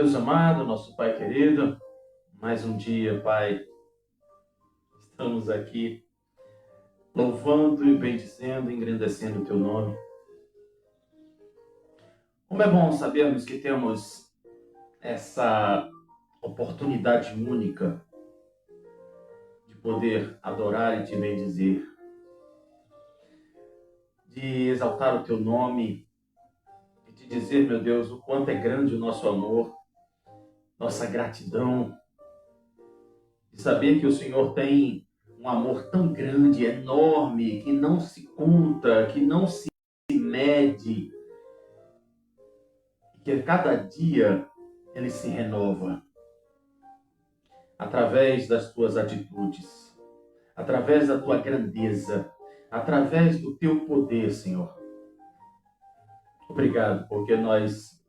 Deus amado, nosso Pai querido, mais um dia, Pai, estamos aqui louvando e bendizendo, engrandecendo o Teu nome. Como é bom sabermos que temos essa oportunidade única de poder adorar e Te bendizer, de exaltar o Teu nome e Te dizer, meu Deus, o quanto é grande o nosso amor, nossa gratidão, de saber que o Senhor tem um amor tão grande, enorme, que não se conta, que não se mede, que a cada dia ele se renova através das tuas atitudes, através da tua grandeza, através do teu poder, Senhor. Obrigado, porque nós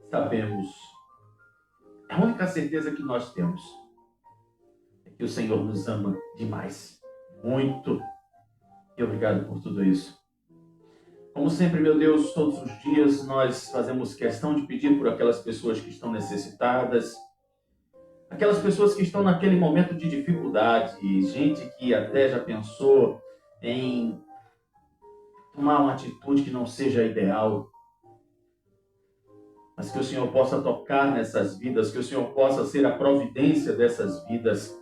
sabemos, a única certeza que nós temos é que o Senhor nos ama demais, muito, e obrigado por tudo isso. Como sempre, meu Deus, todos os dias nós fazemos questão de pedir por aquelas pessoas que estão necessitadas, aquelas pessoas que estão naquele momento de dificuldade, gente que até já pensou em tomar uma atitude que não seja ideal, mas que o Senhor possa tocar nessas vidas, que o Senhor possa ser a providência dessas vidas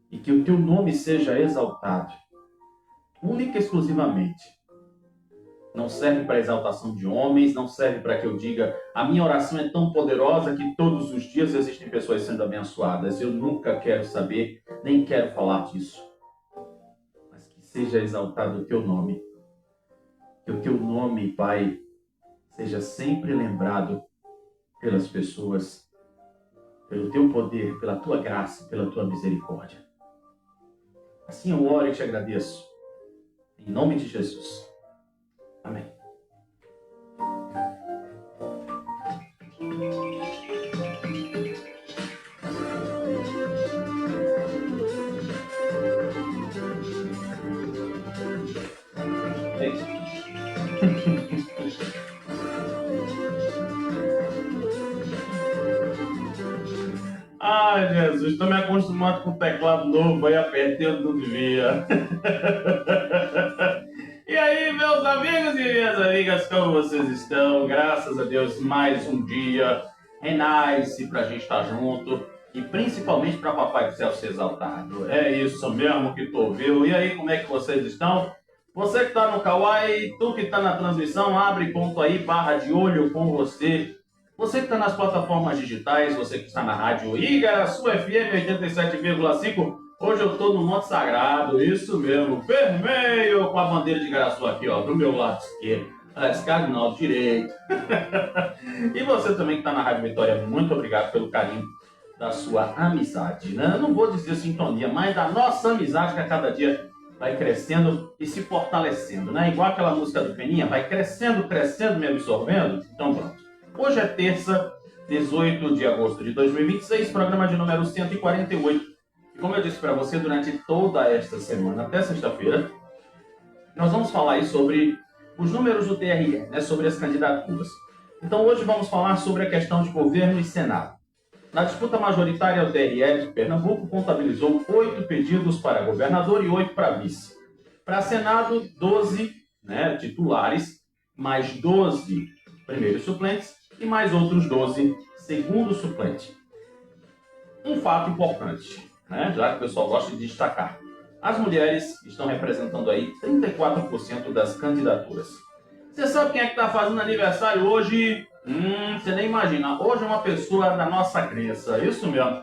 e que o Teu nome seja exaltado, única e exclusivamente. Não serve para exaltação de homens, não serve para que eu diga a minha oração é tão poderosa que todos os dias existem pessoas sendo abençoadas. Eu nunca quero saber, nem quero falar disso. Mas que seja exaltado o Teu nome. Que o Teu nome, Pai, seja sempre lembrado pelas pessoas, pelo Teu poder, pela Tua graça, pela Tua misericórdia. Assim eu oro e Te agradeço. Em nome de Jesus. Amém. Ai, Jesus, estou me acostumado com o teclado novo, aí apertei onde não devia. E aí, meus amigos e minhas amigas, como vocês estão? Graças a Deus, mais um dia. Renasce pra gente estar junto e principalmente para Papai do Céu ser exaltado. É isso mesmo que tu ouviu. E aí, como é que vocês estão? Você que está no Kawaii, tu que está na transmissão, abre ponto aí, barra de olho com você. Você que está nas plataformas digitais, você que está na rádio Igaraçu FM 87,5. Hoje eu estou no Monte Sagrado, isso mesmo, vermelho, com a bandeira de Igaraçu aqui, ó, do meu lado esquerdo, cardinal direito. E você também que está na Rádio Vitória, muito obrigado pelo carinho da sua amizade, né? Eu não vou dizer sintonia, mas da nossa amizade que a cada dia vai crescendo e se fortalecendo, né? Igual aquela música do Peninha, vai crescendo, crescendo, me absorvendo. Então pronto. Hoje é terça, 18 de agosto de 2026, programa de número 148. E como eu disse para você, durante toda esta semana, até sexta-feira, nós vamos falar aí sobre os números do TRE, né, sobre as candidaturas. Então hoje vamos falar sobre a questão de governo e Senado. Na disputa majoritária, o TRE de Pernambuco contabilizou 8 pedidos para governador e 8 para vice. Para Senado, 12 titulares, mais 12 primeiros suplentes e mais outros 12 segundo suplente. Um fato importante, já que o pessoal gosta de destacar. As mulheres estão representando aí 34% das candidaturas. Você sabe quem é que está fazendo aniversário hoje? Você nem imagina. Hoje é uma pessoa da nossa crença, isso mesmo.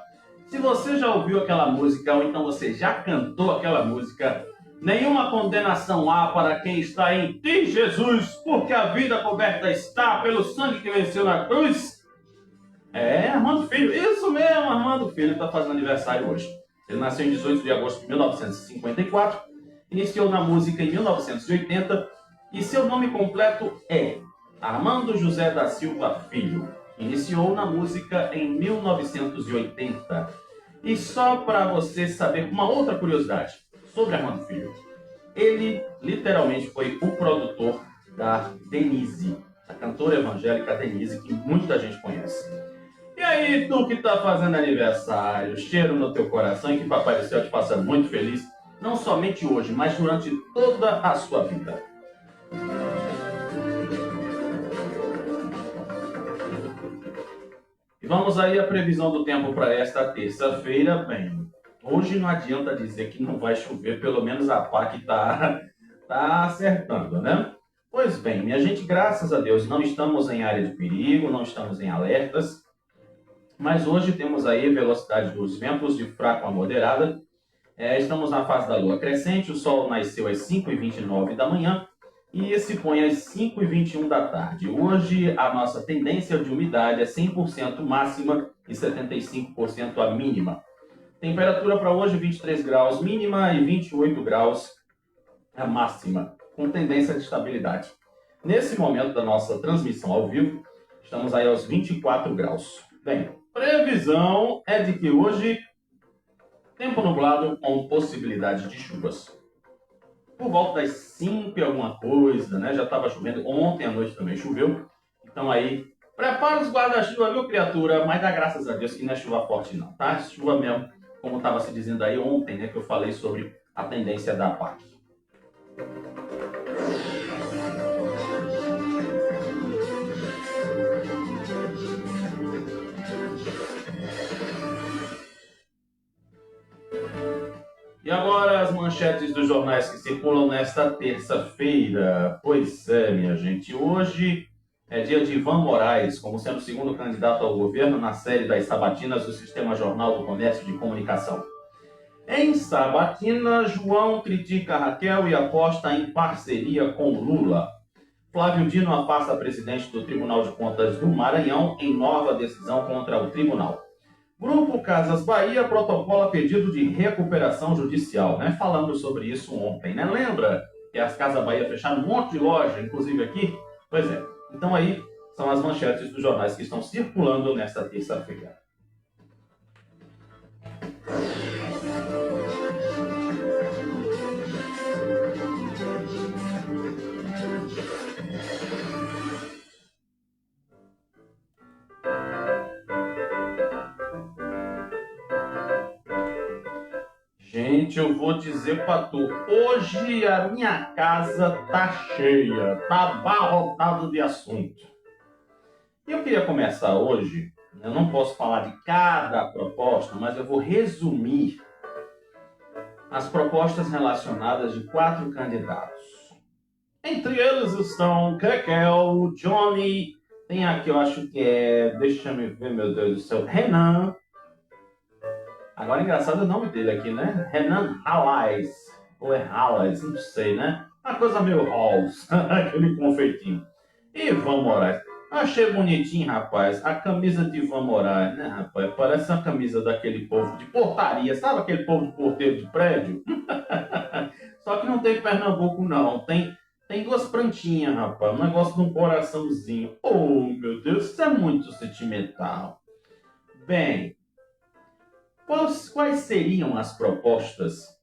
Se você já ouviu aquela música ou então você já cantou aquela música, nenhuma condenação há para quem está em ti, Jesus, porque a vida coberta está pelo sangue que venceu na cruz. É, Armando Filho, isso mesmo, Armando Filho está fazendo aniversário hoje. Ele nasceu em 18 de agosto de 1954, iniciou na música em 1980 e seu nome completo é Armando José da Silva Filho. Iniciou na música em 1980. E só para você saber uma outra curiosidade sobre Armando Filho, ele literalmente foi o produtor da Denise, a cantora evangélica Denise, que muita gente conhece. aí, tu que tá fazendo aniversário, cheiro no teu coração e que Papai do Céu te faça muito feliz, não somente hoje, mas durante toda a sua vida. E vamos aí à previsão do tempo para esta terça-feira. Bem, hoje não adianta dizer que não vai chover, pelo menos a pá que tá acertando, né? Pois bem, minha gente, graças a Deus, não estamos em área de perigo, não estamos em alertas, mas hoje temos aí velocidade dos ventos de fraco a moderada. Estamos na fase da lua crescente, o sol nasceu às 5h29 da manhã e se põe às 5h21 da tarde. Hoje a nossa tendência de umidade é 100% máxima e 75% a mínima. Temperatura para hoje 23 graus mínima e 28 graus a máxima, com tendência de estabilidade. Nesse momento da nossa transmissão ao vivo, estamos aí aos 24 graus. Bem, previsão é de que hoje, tempo nublado com possibilidade de chuvas. Por volta das 5 e alguma coisa, né? Já estava chovendo, ontem à noite também choveu. Então aí, prepara os guarda-chuva, viu, criatura? Mas dá graças a Deus que não é chuva forte não, tá? Chuva mesmo, como estava se dizendo aí ontem, né? Que eu falei sobre a tendência da PAC. E agora as manchetes dos jornais que circulam nesta terça-feira. Pois é, minha gente, hoje é dia de Ivan Moraes, como sendo o segundo candidato ao governo na série das sabatinas do Sistema Jornal do Comércio de Comunicação. Em sabatina, João critica Raquel e aposta em parceria com Lula. Flávio Dino afasta presidente do Tribunal de Contas do Maranhão em nova decisão contra o tribunal. Grupo Casas Bahia protocola pedido de recuperação judicial, né? Falamos sobre isso ontem, né? Lembra que as Casas Bahia fecharam um monte de loja, inclusive aqui? Pois é. Então aí são as manchetes dos jornais que estão circulando nesta terça-feira. Gente, eu vou dizer pra tu, hoje a minha casa tá cheia, tá abarrotada de assunto. Eu queria começar hoje, eu não posso falar de cada proposta, mas eu vou resumir as propostas relacionadas de 4 candidatos. Entre eles estão Kekel, Johnny, tem aqui eu acho que deixa eu ver, meu Deus do céu, Renan. Agora, engraçado é o nome dele aqui, né? Renan Halais. Ou é Halais, não sei, né? Uma coisa meio Halls, aquele confeitinho. E Ivan Moraes. Achei bonitinho, rapaz. A camisa de Ivan Moraes, né, rapaz? Parece uma camisa daquele povo de portaria. Sabe aquele povo de porteiro de prédio? Só que não tem Pernambuco, não. Tem 2 plantinhas, rapaz. Um negócio de um coraçãozinho. Oh, meu Deus, isso é muito sentimental. Bem, quais seriam as propostas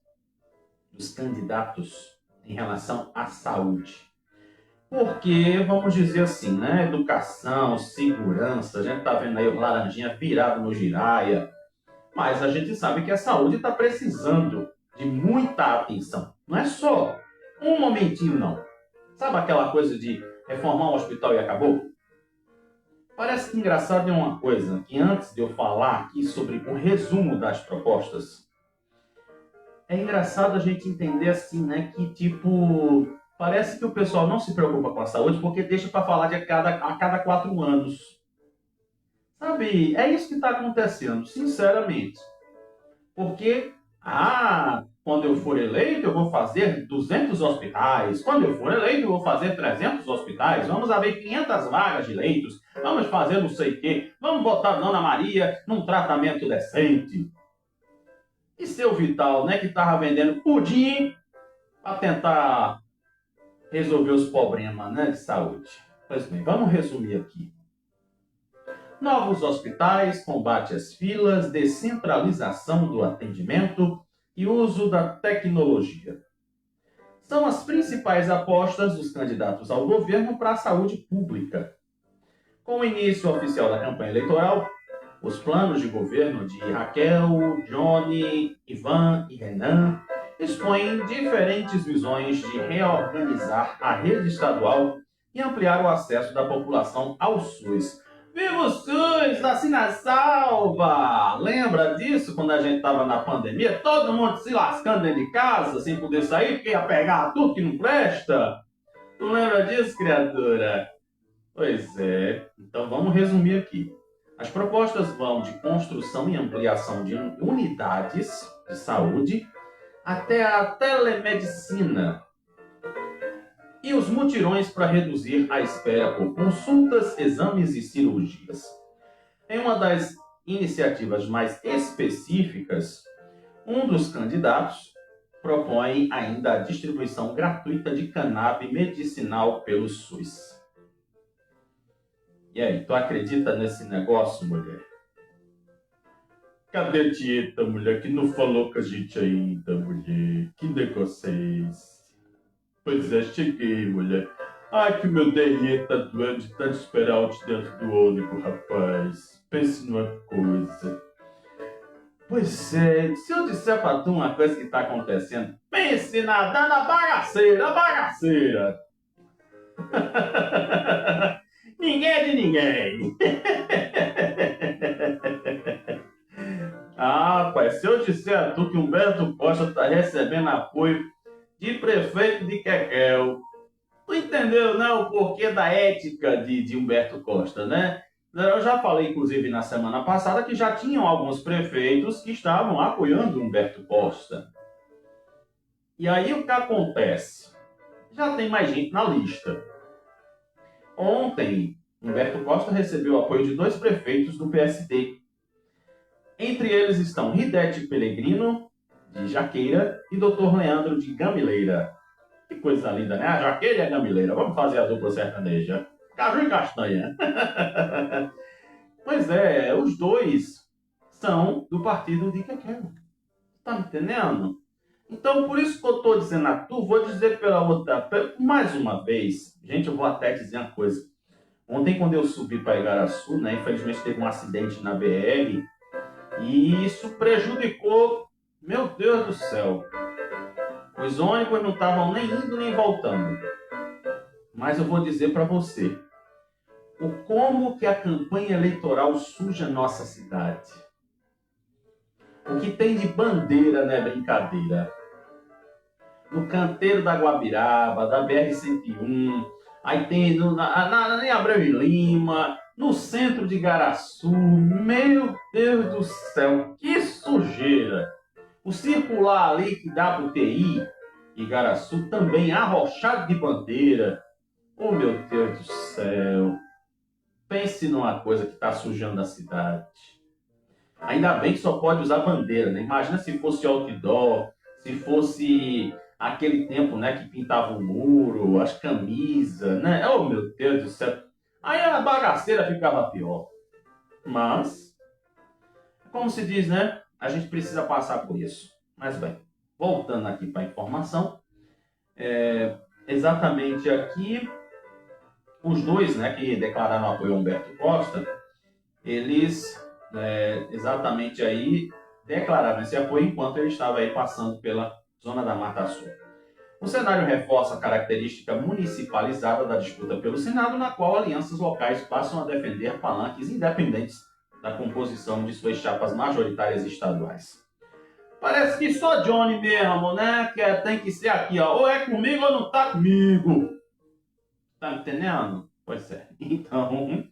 dos candidatos em relação à saúde? Porque, vamos dizer assim, né? Educação, segurança, a gente tá vendo aí o laranjinha virado no giraia, mas a gente sabe que a saúde está precisando de muita atenção. Não é só um momentinho, não. Sabe aquela coisa de reformar um hospital e acabou? Parece que engraçado é uma coisa, que antes de eu falar aqui sobre o resumo das propostas, é engraçado a gente entender assim, né, que tipo, parece que o pessoal não se preocupa com a saúde porque deixa para falar a cada 4 anos. Sabe, é isso que está acontecendo, sinceramente. Porque, quando eu for eleito eu vou fazer 200 hospitais, quando eu for eleito eu vou fazer 300 hospitais, vamos abrir 500 vagas de leitos, vamos fazer não sei o quê, vamos botar a Dona Maria num tratamento decente. E seu Vital, né, que estava vendendo pudim para tentar resolver os problemas, né, de saúde. Pois bem, vamos resumir aqui. Novos hospitais, combate às filas, descentralização do atendimento e uso da tecnologia. São as principais apostas dos candidatos ao governo para a saúde pública. Com o início oficial da campanha eleitoral, Os planos de governo de Raquel, Johnny, Ivan e Renan expõem diferentes visões de reorganizar a rede estadual e ampliar o acesso da população ao SUS. Viva o SUS! Vacina salva! Lembra disso quando a gente estava na pandemia? Todo mundo se lascando dentro de casa, sem poder sair, porque ia pegar tudo que não presta? Tu lembra disso, criatura? Pois é. Então vamos resumir aqui. As propostas vão de construção e ampliação de unidades de saúde até a telemedicina e os mutirões para reduzir a espera por consultas, exames e cirurgias. Em uma das iniciativas mais específicas, um dos candidatos propõe ainda a distribuição gratuita de cannabis medicinal pelo SUS. E aí, tu acredita nesse negócio, mulher? Cadê a Tieta, mulher, que não falou com a gente ainda, mulher? Que negócio é esse? Pois é, cheguei, mulher. Ai, que meu derriê tá doendo de tanto esperar out dentro do ônibus, rapaz. Pense numa coisa. Pois é, se eu disser pra tu uma coisa que tá acontecendo, pense na bagaceira, bagaceira. Ninguém é de ninguém. Ah, pai, se eu disser a tu que Humberto Costa está recebendo apoio de prefeito de Quequel, tu entendeu, né, o porquê da ética de Humberto Costa, né? Eu já falei, inclusive, na semana passada, que já tinham alguns prefeitos que estavam apoiando Humberto Costa. E aí o que acontece? Já tem mais gente na lista. Ontem, Humberto Costa recebeu o apoio de 2 prefeitos do PSD. Entre eles estão Ridete Pellegrino, de Jaqueira, e Dr. Leandro, de Gamileira. Que coisa linda, né? A Jaqueira e a Gamileira. Vamos fazer a dupla sertaneja. Caju e castanha. Pois é, os 2 são do partido de Quequel. Tá me entendendo? Então, por isso que eu estou dizendo a tu, vou dizer pela outra, mais uma vez. Gente, eu vou até dizer uma coisa. Ontem, quando eu subi para Igaraçu, né, infelizmente teve um acidente na BR, e isso prejudicou, meu Deus do céu. Os ônibus não estavam nem indo nem voltando. Mas eu vou dizer para você, o como que a campanha eleitoral suja nossa cidade. O que tem de bandeira não é brincadeira. No canteiro da Guabiraba, da BR-101, aí tem em Abreu e Lima, no centro de Igaraçu. Meu Deus do céu, que sujeira! O circular ali que dá para o TI, Igaraçu, também arrochado de bandeira. Oh, meu Deus do céu! Pense numa coisa que está sujando a cidade. Ainda bem que só pode usar bandeira, né? Imagina se fosse outdoor, se fosse aquele tempo, né, que pintava o muro, as camisas, né? Oh, meu Deus do céu! Aí a bagaceira ficava pior. Mas, como se diz, né? A gente precisa passar por isso. Mas bem, voltando aqui para a informação, exatamente aqui, os 2, né, que declararam apoio a Humberto Costa, eles exatamente aí declararam esse apoio enquanto ele estava aí passando pela zona da Mata Sul. O cenário reforça a característica municipalizada da disputa pelo Senado, na qual alianças locais passam a defender palanques independentes da composição de suas chapas majoritárias estaduais. Parece que só Johnny mesmo, né? Que tem que ser aqui, ó. Ou é comigo ou não tá comigo. Tá me entendendo? Pois é. Então,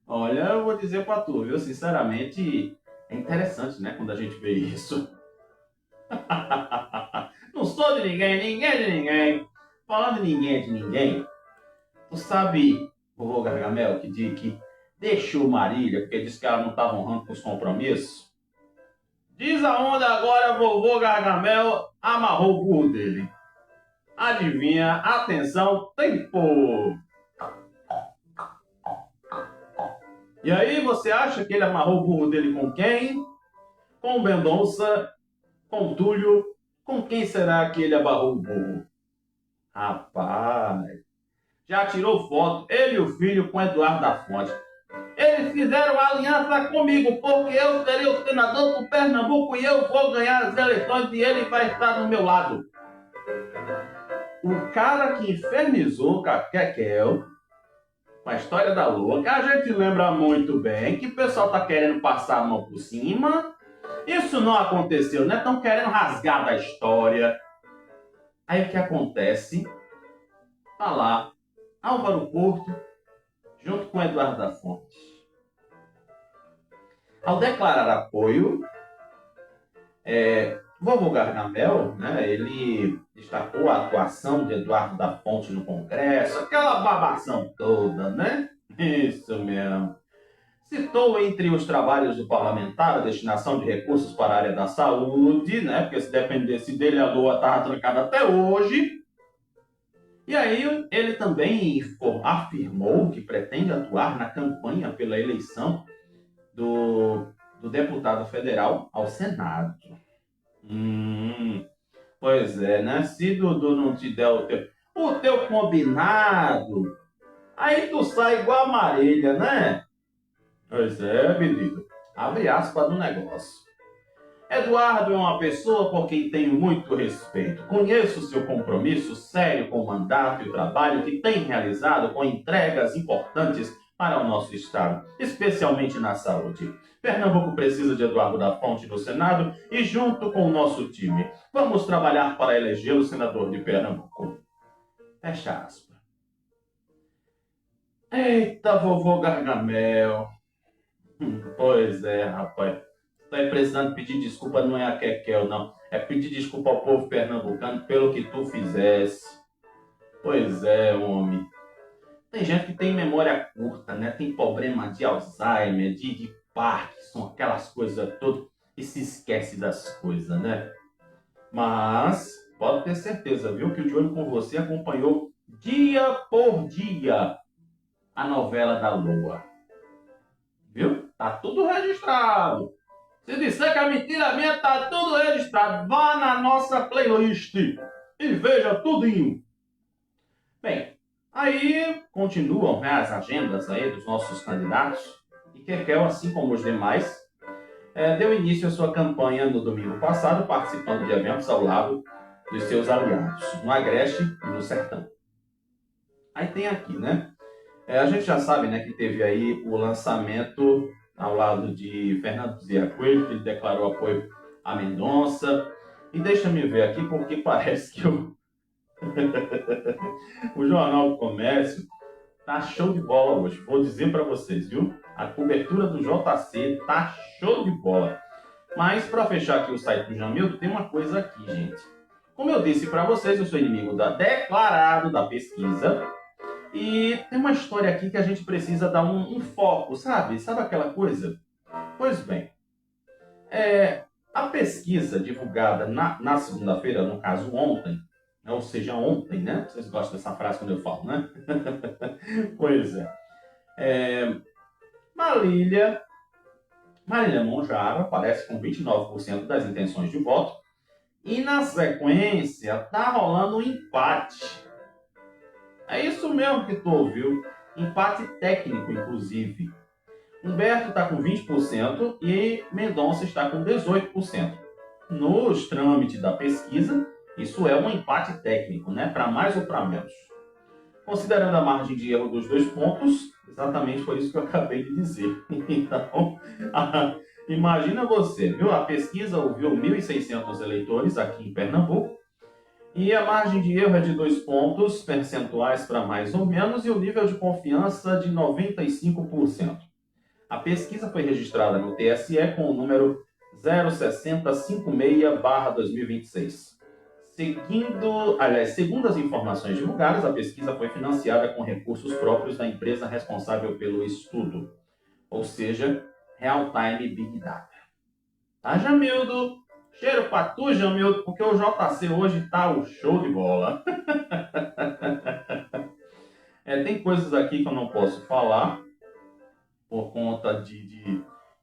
olha, eu vou dizer pra tu, viu? Sinceramente, é interessante, né? Quando a gente vê isso. Não sou de ninguém, ninguém é de ninguém. Falando de ninguém é de ninguém, tu sabe, vovô Gargamel, que deixou Marília porque disse que ela não estava honrando com os compromissos? Diz aonde agora vovô Gargamel amarrou o burro dele. Adivinha? Atenção, tempo! E aí, você acha que ele amarrou o burro dele com quem? Com o Mendonça, com o Túlio. Com quem será que ele amarrou o burro? Rapaz, já tirou foto, ele e o filho com Eduardo da Fonte. Ele eles fizeram aliança comigo, porque eu serei o senador do Pernambuco e eu vou ganhar as eleições e ele vai estar do meu lado. O cara que infernizou Kekel, com a história da Lua, que a gente lembra muito bem, que o pessoal tá querendo passar a mão por cima. Isso não aconteceu, né? Estão querendo rasgar da história. Aí o que acontece? Tá lá, Álvaro Porto, junto com Eduardo da Fonte. Ao declarar apoio, Vovô Gargamel, né, ele destacou a atuação de Eduardo da Fonte no Congresso, aquela babação toda, né? Isso mesmo. Citou entre os trabalhos do parlamentar a destinação de recursos para a área da saúde, né? Porque se dependesse dele, a Lua estava trancada até hoje. E aí ele também afirmou que pretende atuar na campanha pela eleição do deputado federal ao Senado. Pois é, né? Se Dudu não te der o teu combinado, aí tu sai igual a Marília, né? Pois é, menino. Abre aspas do negócio. Eduardo é uma pessoa por quem tenho muito respeito. Conheço seu compromisso sério com o mandato e o trabalho que tem realizado com entregas importantes para o nosso Estado, especialmente na saúde. Pernambuco precisa de Eduardo da Fonte no Senado e junto com o nosso time, vamos trabalhar para eleger o senador de Pernambuco. Fecha aspas. Eita, vovô Gargamel. Pois é, rapaz. Tá aí precisando pedir desculpa, não é a Kekel, não. É pedir desculpa ao povo pernambucano pelo que tu fizesse. Pois é, homem. Tem gente que tem memória curta, né? Tem problema de Alzheimer, de Parkinson, aquelas coisas todas. E se esquece das coisas, né? Mas pode ter certeza, viu? Que o De Olho com Você acompanhou dia por dia a novela da Lua. Viu? Tá tudo registrado. Se disser que a mentira minha, tá tudo registrado. Vá na nossa playlist e veja tudinho. Bem, aí continuam, né, as agendas aí dos nossos candidatos. E Kekel, assim como os demais, deu início à sua campanha no domingo passado, participando de eventos ao lado dos seus aliados, no Agreste e no Sertão. Aí tem aqui, né? A gente já sabe, né, que teve aí o lançamento ao lado de Fernando Bezerra Coelho, que ele declarou apoio a Mendonça. E deixa-me ver aqui, porque parece que o Jornal do Comércio tá show de bola hoje. Vou dizer para vocês, viu? A cobertura do JC tá show de bola. Mas para fechar aqui o site do Jamildo, tem uma coisa aqui, gente. Como eu disse para vocês, eu sou inimigo declarado da pesquisa. E tem uma história aqui que a gente precisa dar um foco, sabe? Sabe aquela coisa? Pois bem, a pesquisa divulgada na segunda-feira, no caso ontem, ou seja, ontem, né? Vocês gostam dessa frase quando eu falo, né? Pois é. Marília Monjara aparece com 29% das intenções de voto. E na sequência, tá rolando um empate. É isso mesmo que tu ouviu. Empate técnico, inclusive. Humberto está com 20% e Mendonça está com 18%. Nos trâmites da pesquisa, isso é um empate técnico, né? Para mais ou para menos. Considerando a margem de erro dos 2 pontos, exatamente foi isso que eu acabei de dizer. Então, imagina você, viu? A pesquisa ouviu 1.600 eleitores aqui em Pernambuco. E a margem de erro é de 2 pontos percentuais para mais ou menos e o nível de confiança de 95%. A pesquisa foi registrada no TSE com o número 0656/2026. Segundo as informações divulgadas, a pesquisa foi financiada com recursos próprios da empresa responsável pelo estudo, ou seja, Real Time Big Data. Tá, Jamildo? Cheiro pra tu, Jamildo, porque o JC hoje tá o show de bola. Tem coisas aqui que eu não posso falar, por conta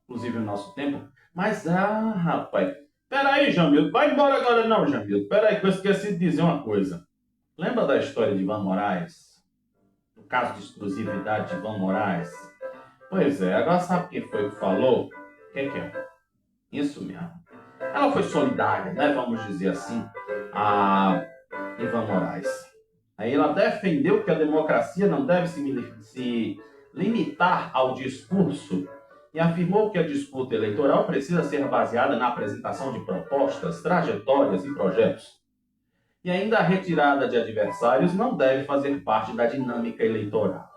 inclusive, o nosso tempo. Mas, rapaz, peraí, Jamildo, vai embora agora não, Jamildo. Peraí, que eu esqueci de dizer uma coisa. Lembra da história de Ivan Moraes? Do caso de exclusividade de Ivan Moraes? Pois é, agora sabe quem foi que falou? O que é? Isso mesmo. Ela foi solidária, né? Vamos dizer assim, a Ivan Moraes. Aí ela defendeu que a democracia não deve se limitar ao discurso e afirmou que a disputa eleitoral precisa ser baseada na apresentação de propostas, trajetórias e projetos. E ainda a retirada de adversários não deve fazer parte da dinâmica eleitoral.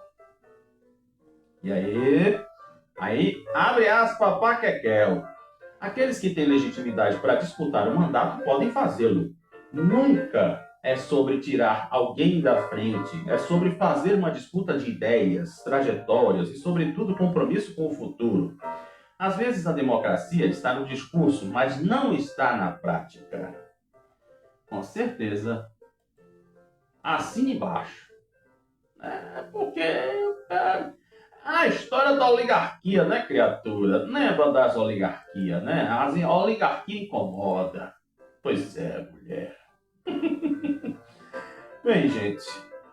E aí abre aspas para Kekel. Aqueles que têm legitimidade para disputar o mandato podem fazê-lo. Nunca é sobre tirar alguém da frente, é sobre fazer uma disputa de ideias, trajetórias e, sobretudo, compromisso com o futuro. Às vezes a democracia está no discurso, mas não está na prática. Com certeza, assine embaixo. Porque a história da oligarquia, né, criatura? Lembra das oligarquias, né? A oligarquia incomoda. Pois é, mulher. Bem, gente,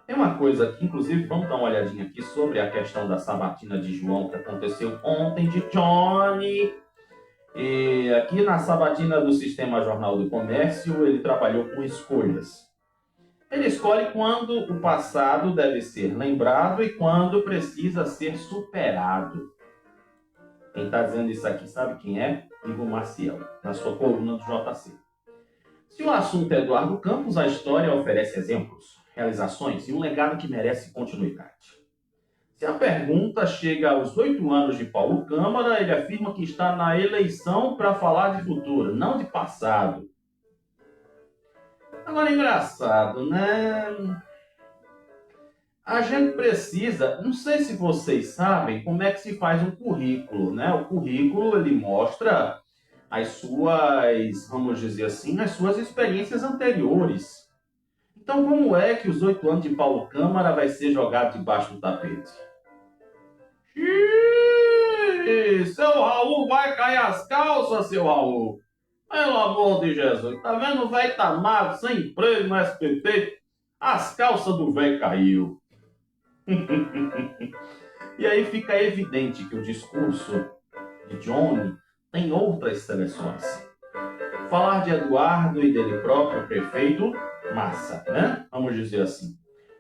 tem uma coisa aqui, inclusive, vamos dar uma olhadinha aqui sobre a questão da sabatina de João que aconteceu ontem de Johnny. E aqui na sabatina do Sistema Jornal do Comércio, ele trabalhou com escolhas. Ele escolhe quando o passado deve ser lembrado e quando precisa ser superado. Quem está dizendo isso aqui sabe quem é? Igor Maciel, na sua coluna do JC. Se o assunto é Eduardo Campos, a história oferece exemplos, realizações e um legado que merece continuidade. Se a pergunta chega aos 8 anos de Paulo Câmara, ele afirma que está na eleição para falar de futuro, não de passado. Agora é engraçado, né? A gente precisa, não sei se vocês sabem como é que se faz um currículo, né? O currículo, ele mostra as suas, vamos dizer assim, as suas experiências anteriores. Então, como é que os 8 anos de Paulo Câmara vai ser jogado debaixo do tapete? Xiii, seu Raul vai cair as calças, seu Raul. Pelo amor de Jesus, tá vendo? O velho tá magro, sem emprego no SPT. As calças do velho caiu. E aí fica evidente que o discurso de Johnny tem outras seleções. Falar de Eduardo e dele próprio prefeito, massa, né? Vamos dizer assim.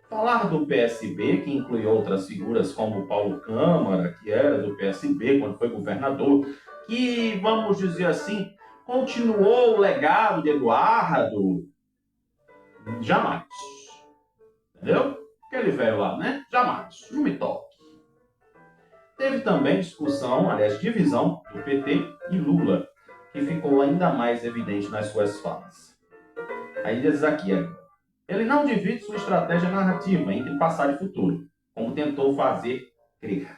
Falar do PSB, que inclui outras figuras como Paulo Câmara, que era do PSB quando foi governador, que, vamos dizer assim, continuou o legado de Eduardo, jamais. Entendeu? Aquele velho lá, né? Jamais. Não me toque. Teve também discussão, aliás, divisão do PT e Lula, que ficou ainda mais evidente nas suas falas. Aí diz aqui, ele não divide sua estratégia narrativa entre passado e futuro, como tentou fazer crer.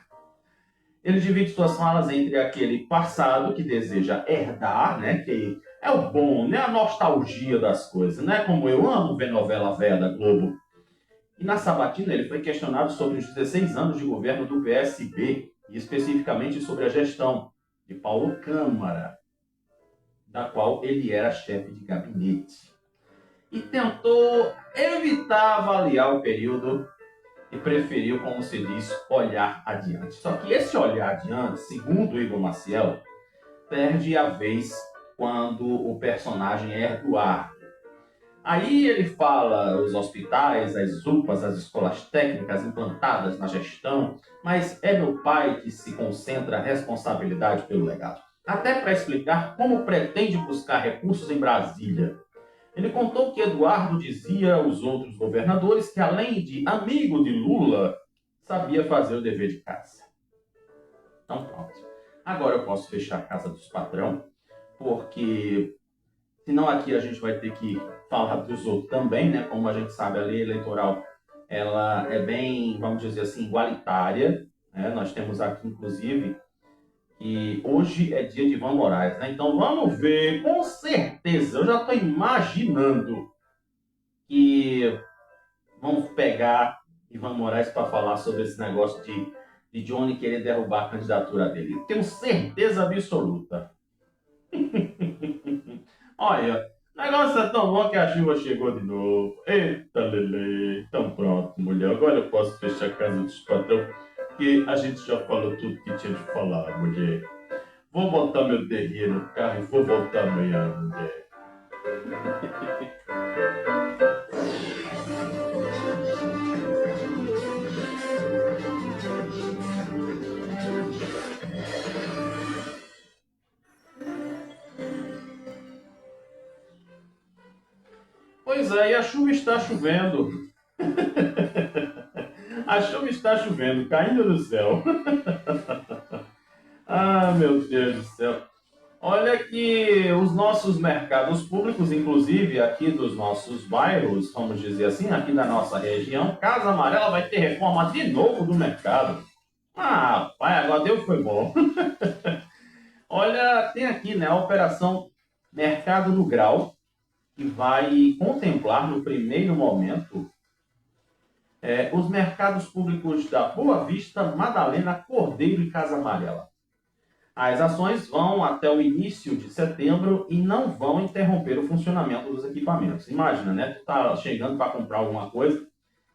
Ele divide suas falas entre aquele passado que deseja herdar, né, que é o bom, né, a nostalgia das coisas, né, como eu amo ver novela velha da Globo. E na sabatina ele foi questionado sobre os 16 anos de governo do PSB, e especificamente sobre a gestão de Paulo Câmara, da qual ele era chefe de gabinete. E tentou evitar avaliar o período e preferiu, como se diz, olhar adiante. Só que esse olhar adiante, segundo Igor Maciel, perde a vez quando o personagem é Eduardo. Aí ele fala os hospitais, as UPAs, as escolas técnicas implantadas na gestão, mas é no pai que se concentra a responsabilidade pelo legado. Até para explicar como pretende buscar recursos em Brasília. Ele contou que Eduardo dizia aos outros governadores que, além de amigo de Lula, sabia fazer o dever de casa. Então pronto. Agora eu posso fechar a casa dos patrão, porque senão aqui a gente vai ter que falar dos outros também, né? Como a gente sabe, a lei eleitoral ela é bem, vamos dizer assim, igualitária. Né? Nós temos aqui, inclusive, que hoje é dia de Ivan Moraes, né? Então vamos ver, com certeza, eu já estou imaginando que vamos pegar Ivan Moraes para falar sobre esse negócio de Johnny querer derrubar a candidatura dele. Tenho certeza absoluta. Olha, o negócio é tão bom que a chuva chegou de novo. Eita, Lele. Então pronto, mulher. Agora eu posso fechar a casa dos patrão. porque a gente já falou tudo que tinha de falar, mulher. Vou botar meu terreno no carro e vou voltar amanhã, mulher. Pois é, e a chuva está chovendo. A chuva está chovendo, caindo do céu. Ah, meu Deus do céu. Olha que os nossos mercados públicos, inclusive aqui dos nossos bairros, vamos dizer assim, aqui da nossa região, Casa Amarela vai ter reforma de novo do mercado. Ah, pai, agora deu foi bom. Olha, tem aqui, né, a operação Mercado no Grau, que vai contemplar no primeiro momento os mercados públicos da Boa Vista, Madalena, Cordeiro e Casa Amarela. As ações vão até o início de setembro e não vão interromper o funcionamento dos equipamentos. Imagina, né? Tu tá chegando para comprar alguma coisa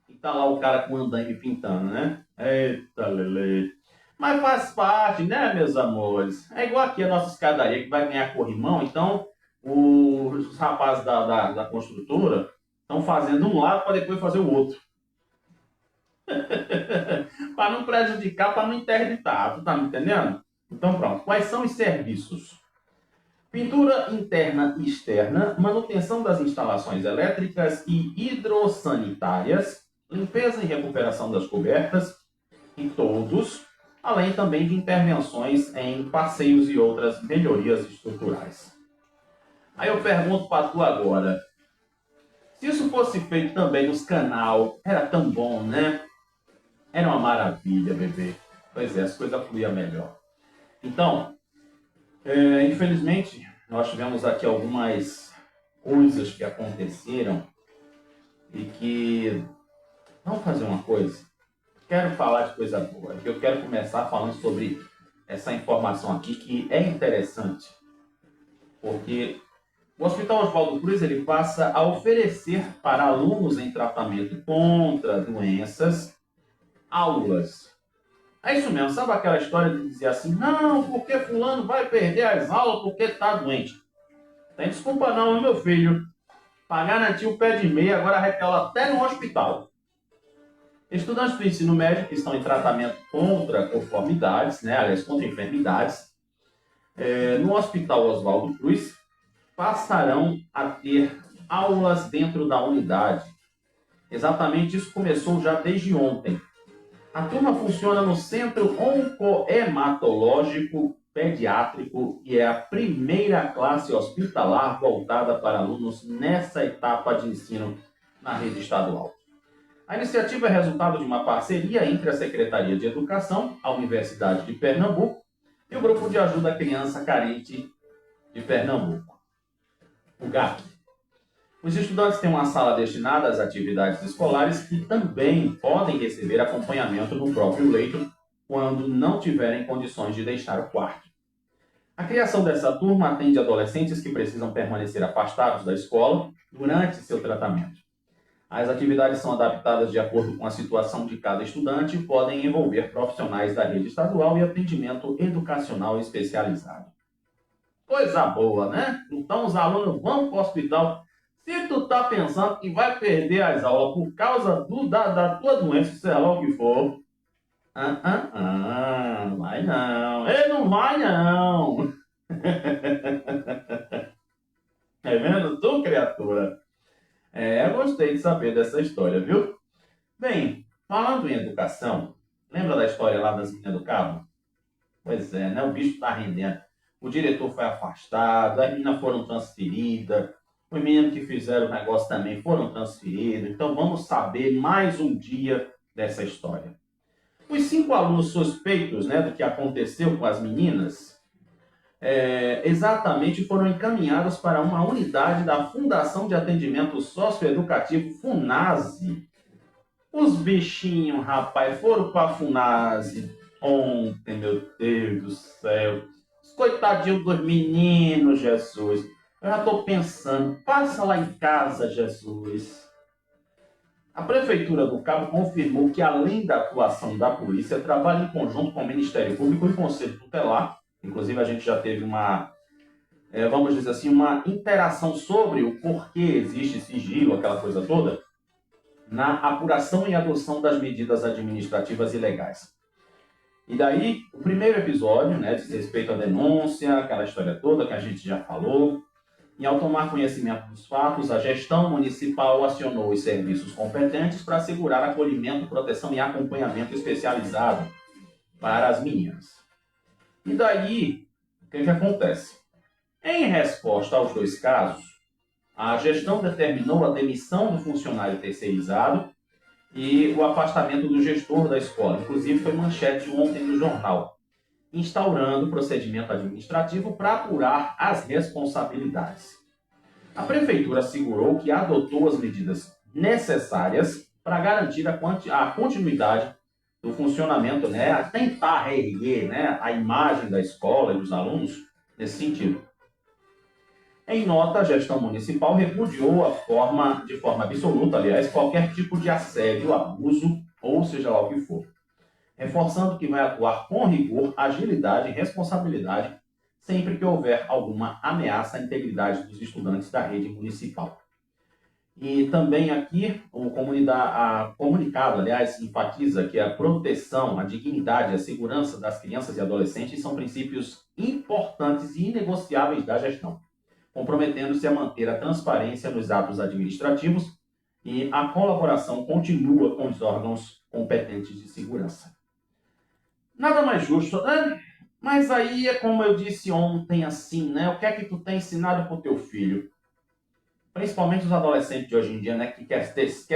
e tá lá o cara com o andaime pintando, né? Eita, lele. Mas faz parte, né, meus amores? É igual aqui a nossa escadaria que vai ganhar corrimão, então os rapazes da construtora estão fazendo um lado para depois fazer o outro. Para não prejudicar, para não interditar. Tu tá me entendendo? Então pronto. Quais são os serviços? Pintura interna e externa, manutenção das instalações elétricas e hidrossanitárias, limpeza e recuperação das cobertas e todos, além também de intervenções em passeios e outras melhorias estruturais. Aí eu pergunto para tu agora, se isso fosse feito também nos canal, era tão bom, né? Era uma maravilha, bebê. Pois é, as coisas fluíam melhor. Então, infelizmente, nós tivemos aqui algumas coisas que aconteceram e que... Vamos fazer uma coisa? Quero falar de coisa boa. Eu quero começar falando sobre essa informação aqui que é interessante, porque o Hospital Oswaldo Cruz ele passa a oferecer para alunos em tratamento contra doenças aulas. É isso mesmo, sabe aquela história de dizer assim, não, porque fulano vai perder as aulas porque está doente. Tem desculpa não, meu filho. Para garantir o pé de meia, agora arrecala até no hospital. Estudantes do ensino médio que estão em tratamento contra conformidades, né, aliás, contra enfermidades, no Hospital Oswaldo Cruz, passarão a ter aulas dentro da unidade. Exatamente isso começou já desde ontem. A turma funciona no Centro Oncohematológico Pediátrico e é a primeira classe hospitalar voltada para alunos nessa etapa de ensino na rede estadual. A iniciativa é resultado de uma parceria entre a Secretaria de Educação, a Universidade de Pernambuco e o Grupo de Ajuda à Criança Carente de Pernambuco, o GAC. Os estudantes têm uma sala destinada às atividades escolares que também podem receber acompanhamento no próprio leito quando não tiverem condições de deixar o quarto. A criação dessa turma atende adolescentes que precisam permanecer afastados da escola durante seu tratamento. As atividades são adaptadas de acordo com a situação de cada estudante e podem envolver profissionais da rede estadual e atendimento educacional especializado. Coisa boa, né? Então os alunos vão para o hospital. Se tu tá pensando que vai perder as aulas por causa da tua doença, seja lá o que for, não vai não. Ele não vai não. É vendo tu, criatura? Eu gostei de saber dessa história, viu? Bem, falando em educação, lembra da história lá das meninas do cabo? Pois é, né? O bicho tá rendendo. O diretor foi afastado, as meninas foram transferidas, os meninos que fizeram o negócio também foram transferidos. Então vamos saber mais um dia dessa história. Os 5 alunos suspeitos, né, do que aconteceu com as meninas, exatamente foram encaminhados para uma unidade da Fundação de Atendimento Socioeducativo, FUNASE. Os bichinhos, rapaz, foram para a FUNASE ontem, meu Deus do céu. Os coitadinhos dos meninos, Jesus. Eu já estou pensando, passa lá em casa, Jesus. A Prefeitura do Cabo confirmou que, além da atuação da polícia, trabalha em conjunto com o Ministério Público e o Conselho Tutelar. Inclusive, a gente já teve vamos dizer assim, uma interação sobre o porquê existe sigilo, aquela coisa toda, na apuração e adoção das medidas administrativas e legais. E daí, o primeiro episódio, né, diz respeito à denúncia, aquela história toda que a gente já falou. E ao tomar conhecimento dos fatos, a gestão municipal acionou os serviços competentes para assegurar acolhimento, proteção e acompanhamento especializado para as meninas. E daí, o que acontece? Em resposta aos dois casos, a gestão determinou a demissão do funcionário terceirizado e o afastamento do gestor da escola. Inclusive, foi manchete ontem no jornal, instaurando procedimento administrativo para apurar as responsabilidades. A Prefeitura assegurou que adotou as medidas necessárias para garantir a continuidade do funcionamento, né, a tentar reerguer, né, a imagem da escola e dos alunos nesse sentido. Em nota, a gestão municipal repudiou de forma absoluta, aliás, qualquer tipo de assédio, abuso, ou seja lá o que for, reforçando que vai atuar com rigor, agilidade e responsabilidade sempre que houver alguma ameaça à integridade dos estudantes da rede municipal. E também aqui o comunicado, aliás, enfatiza que a proteção, a dignidade e a segurança das crianças e adolescentes são princípios importantes e inegociáveis da gestão, comprometendo-se a manter a transparência nos atos administrativos e a colaboração continua com os órgãos competentes de segurança. Nada mais justo, né? Mas aí é como eu disse ontem, assim, né? O que é que tu tem ensinado pro teu filho? Principalmente os adolescentes de hoje em dia, né? Que quer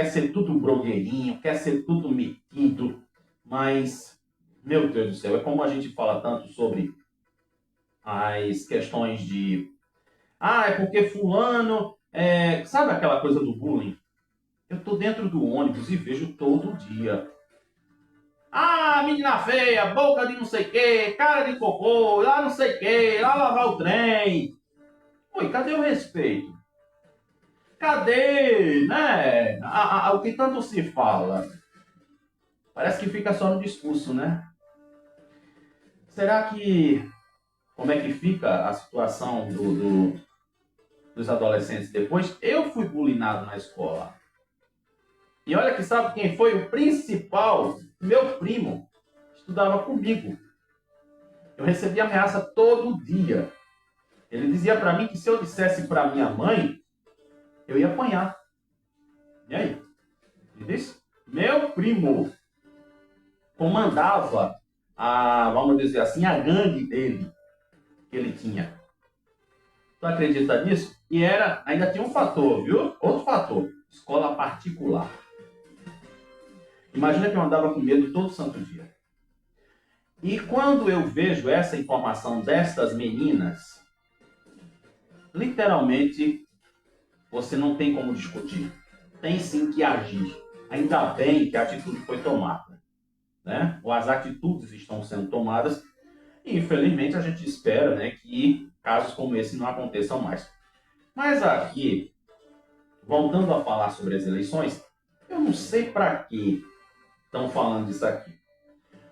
ser tudo blogueirinho, quer ser tudo metido. Mas, meu Deus do céu, é como a gente fala tanto sobre as questões de... é porque fulano... Sabe aquela coisa do bullying? Eu tô dentro do ônibus e vejo todo dia. Menina feia, boca de não sei o que, cara de cocô, lá não sei o que, lá lavar o trem. Oi, cadê o respeito? Cadê, né? O que tanto se fala? Parece que fica só no discurso, né? Será que... Como é que fica a situação dos adolescentes depois? Eu fui bulinado na escola. E olha que sabe quem foi o principal? Meu primo. Estudava comigo. Eu recebia ameaça todo dia. Ele dizia para mim que se eu dissesse para minha mãe, eu ia apanhar. E aí? Ele disse? Meu primo comandava vamos dizer assim, a gangue dele que ele tinha. Tu acredita nisso? E ainda tinha um fator, viu? Outro fator. Escola particular. Imagina que eu andava com medo todo santo dia. E quando eu vejo essa informação destas meninas, literalmente, você não tem como discutir. Tem sim que agir. Ainda bem que a atitude foi tomada, né? Ou as atitudes estão sendo tomadas. E, infelizmente, a gente espera, né, que casos como esse não aconteçam mais. Mas aqui, voltando a falar sobre as eleições, eu não sei para que estão falando disso aqui.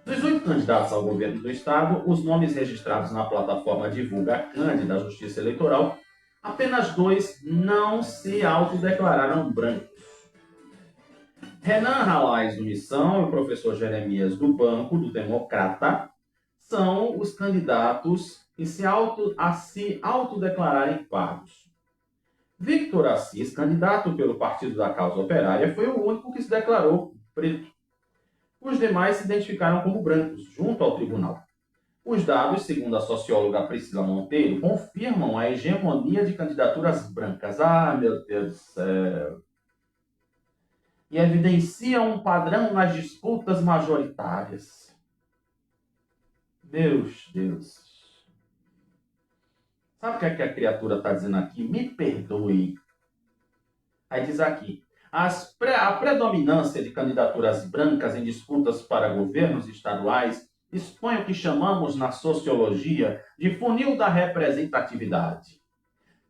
Dos 8 candidatos ao governo do Estado, os nomes registrados na plataforma Divulga Cande da Justiça Eleitoral, apenas 2 não se autodeclararam brancos. Renan Ralais do Missão e o professor Jeremias do Banco, do Democrata, são os candidatos a se autodeclararem pardos. Victor Assis, candidato pelo Partido da Causa Operária, foi o único que se declarou preto. Os demais se identificaram como brancos, junto ao tribunal. Os dados, segundo a socióloga Priscila Monteiro, confirmam a hegemonia de candidaturas brancas. Meu Deus do céu! E evidenciam um padrão nas disputas majoritárias. Meu Deus! Sabe o que é que a criatura está dizendo aqui? Me perdoe. Aí diz aqui: a predominância de candidaturas brancas em disputas para governos estaduais expõe o que chamamos na sociologia de funil da representatividade.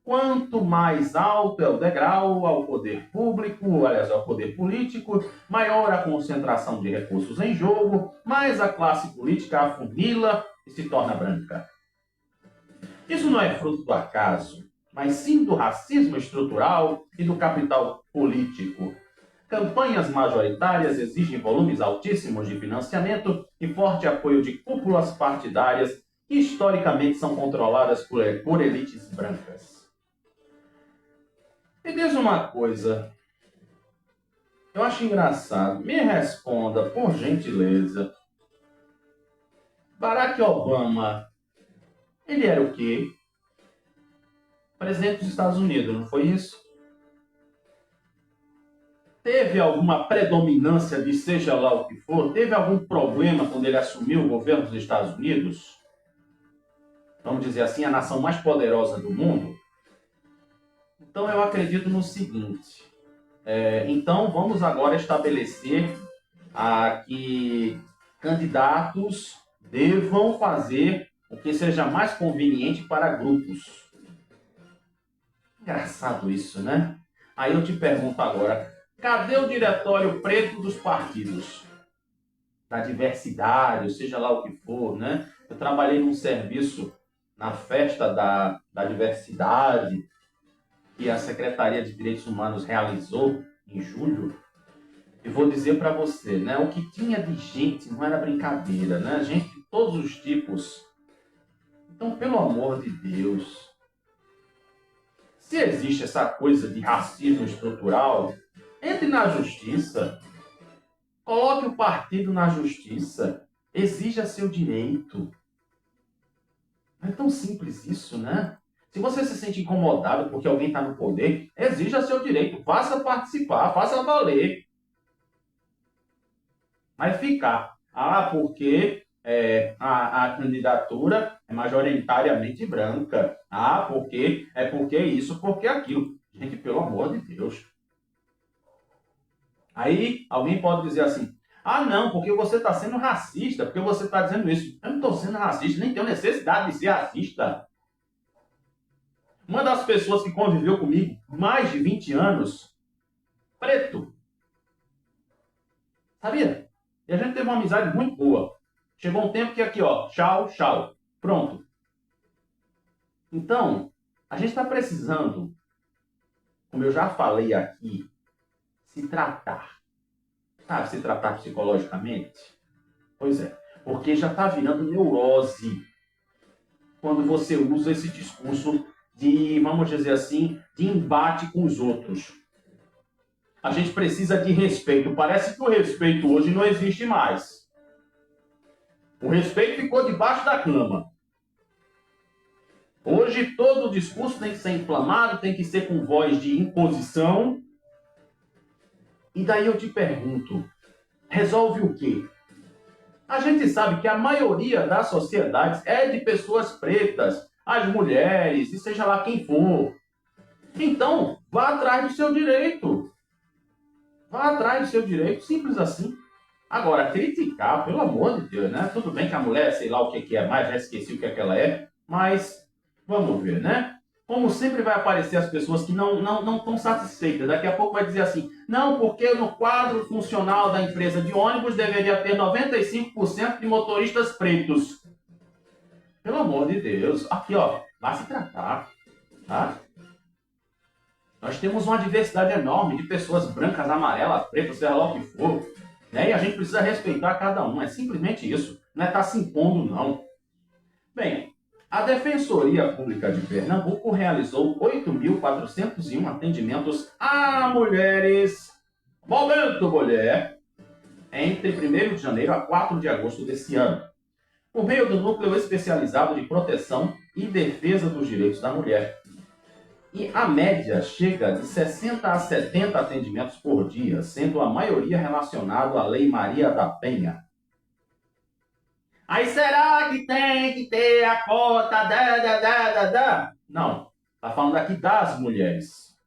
quanto mais alto é o degrau ao poder público, aliás, ao poder político, maior a concentração de recursos em jogo, mais a classe política afunila e se torna branca. Isso não é fruto do acaso, mas sim do racismo estrutural e do capital político. Campanhas majoritárias exigem volumes altíssimos de financiamento e forte apoio de cúpulas partidárias que historicamente são controladas por elites brancas. Me diz uma coisa, eu acho engraçado, me responda, por gentileza. Barack Obama, ele era o quê? Presidente dos Estados Unidos, não foi isso? Teve alguma predominância de seja lá o que for? Teve algum problema quando ele assumiu o governo dos Estados Unidos? Vamos dizer assim, a nação mais poderosa do mundo? Então eu acredito no seguinte, então vamos agora estabelecer que candidatos devam fazer o que seja mais conveniente para grupos. Engraçado isso, né? Aí eu te pergunto agora, cadê o diretório preto dos partidos? Da diversidade, seja lá o que for, né? Eu trabalhei num serviço na festa da diversidade, que a Secretaria de Direitos Humanos realizou em julho, e vou dizer para você, né, o que tinha de gente não era brincadeira, né? Gente de todos os tipos. Então, pelo amor de Deus, se existe essa coisa de racismo estrutural, entre na justiça, coloque o partido na justiça, exija seu direito. Não é tão simples isso, né? Se você se sente incomodado porque alguém está no poder, exija seu direito, faça participar, faça valer. Mas ficar, porque a candidatura é majoritariamente branca, porque isso, porque aquilo. Gente, pelo amor de Deus. Aí alguém pode dizer assim, não, porque você está sendo racista, porque você está dizendo isso. Eu não estou sendo racista, nem tenho necessidade de ser racista. Uma das pessoas que conviveu comigo mais de 20 anos, preto. Sabia? E a gente teve uma amizade muito boa. Chegou um tempo que aqui, tchau, tchau. Pronto. Então, a gente está precisando, como eu já falei aqui, se tratar. Sabe, se tratar psicologicamente? Pois é, porque já está virando neurose quando você usa esse discurso de, vamos dizer assim, de embate com os outros. A gente precisa de respeito. Parece que o respeito hoje não existe mais. O respeito ficou debaixo da cama. Hoje todo o discurso tem que ser inflamado, tem que ser com voz de imposição. E daí eu te pergunto, resolve o quê? A gente sabe que a maioria das sociedades é de pessoas pretas, as mulheres, e seja lá quem for. Então, vá atrás do seu direito. Vá atrás do seu direito, simples assim. Agora, criticar, pelo amor de Deus, né? Tudo bem que a mulher, sei lá o que é mais, já esqueci o que ela é, mas vamos ver, né? Como sempre vai aparecer as pessoas que não estão satisfeitas. Daqui a pouco vai dizer assim, não, porque no quadro funcional da empresa de ônibus deveria ter 95% de motoristas pretos. Pelo amor de Deus. Aqui, vai se tratar, tá? Nós temos uma diversidade enorme de pessoas brancas, amarelas, pretas, seja lá o que for. Né? E a gente precisa respeitar cada um. É simplesmente isso. Não é estar se impondo, não. Bem, a Defensoria Pública de Pernambuco realizou 8.401 atendimentos a mulheres, momento mulher, entre 1º de janeiro a 4 de agosto desse ano, por meio do Núcleo Especializado de Proteção e Defesa dos Direitos da Mulher. E a média chega de 60 a 70 atendimentos por dia, sendo a maioria relacionado à Lei Maria da Penha. Aí será que tem que ter a cota Não, está falando aqui das mulheres.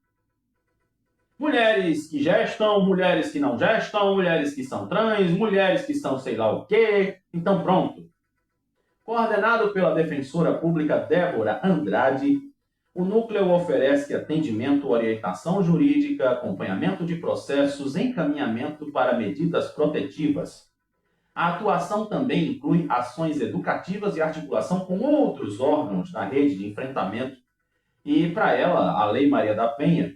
Mulheres que gestam, mulheres que não gestam, mulheres que são trans, mulheres que são sei lá o quê. Então pronto. Coordenado pela defensora pública Débora Andrade, O núcleo oferece atendimento, orientação jurídica, acompanhamento de processos, encaminhamento para medidas protetivas. A atuação também inclui ações educativas e articulação com outros órgãos da rede de enfrentamento. E para ela, a Lei Maria da Penha,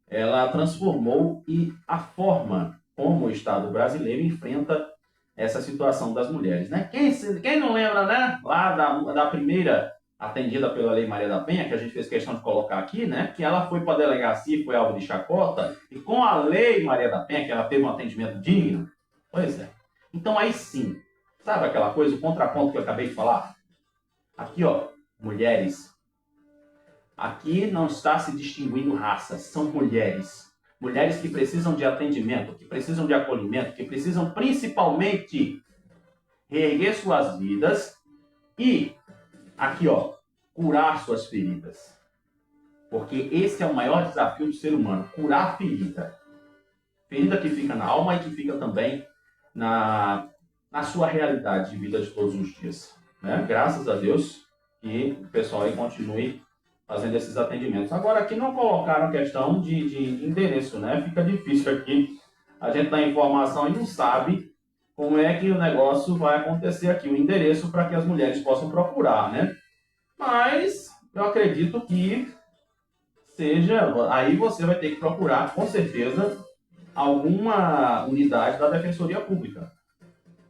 ela transformou a forma como o Estado brasileiro enfrenta essa situação das mulheres, né? Quem não lembra, né? Lá da primeira atendida pela Lei Maria da Penha, que a gente fez questão de colocar aqui, né? Que ela foi para a delegacia e foi alvo de chacota, e com a Lei Maria da Penha, que ela teve um atendimento digno. Pois é. Então aí sim, sabe aquela coisa, o contraponto que eu acabei de falar? Aqui, ó, mulheres. Aqui não está se distinguindo raças, são mulheres. Mulheres que precisam de atendimento, que precisam de acolhimento, que precisam principalmente reerguer suas vidas e, aqui ó, curar suas feridas. Porque esse é o maior desafio do ser humano, curar a ferida. Ferida que fica na alma e que fica também na sua realidade de vida de todos os dias. Né? Graças a Deus que o pessoal aí continue fazendo esses atendimentos. Agora, aqui não colocaram questão de endereço, né? Fica difícil aqui. A gente dá informação e não sabe como é que o negócio vai acontecer aqui, o endereço para que as mulheres possam procurar, né? Mas eu acredito que seja... Aí você vai ter que procurar, com certeza, alguma unidade da Defensoria Pública.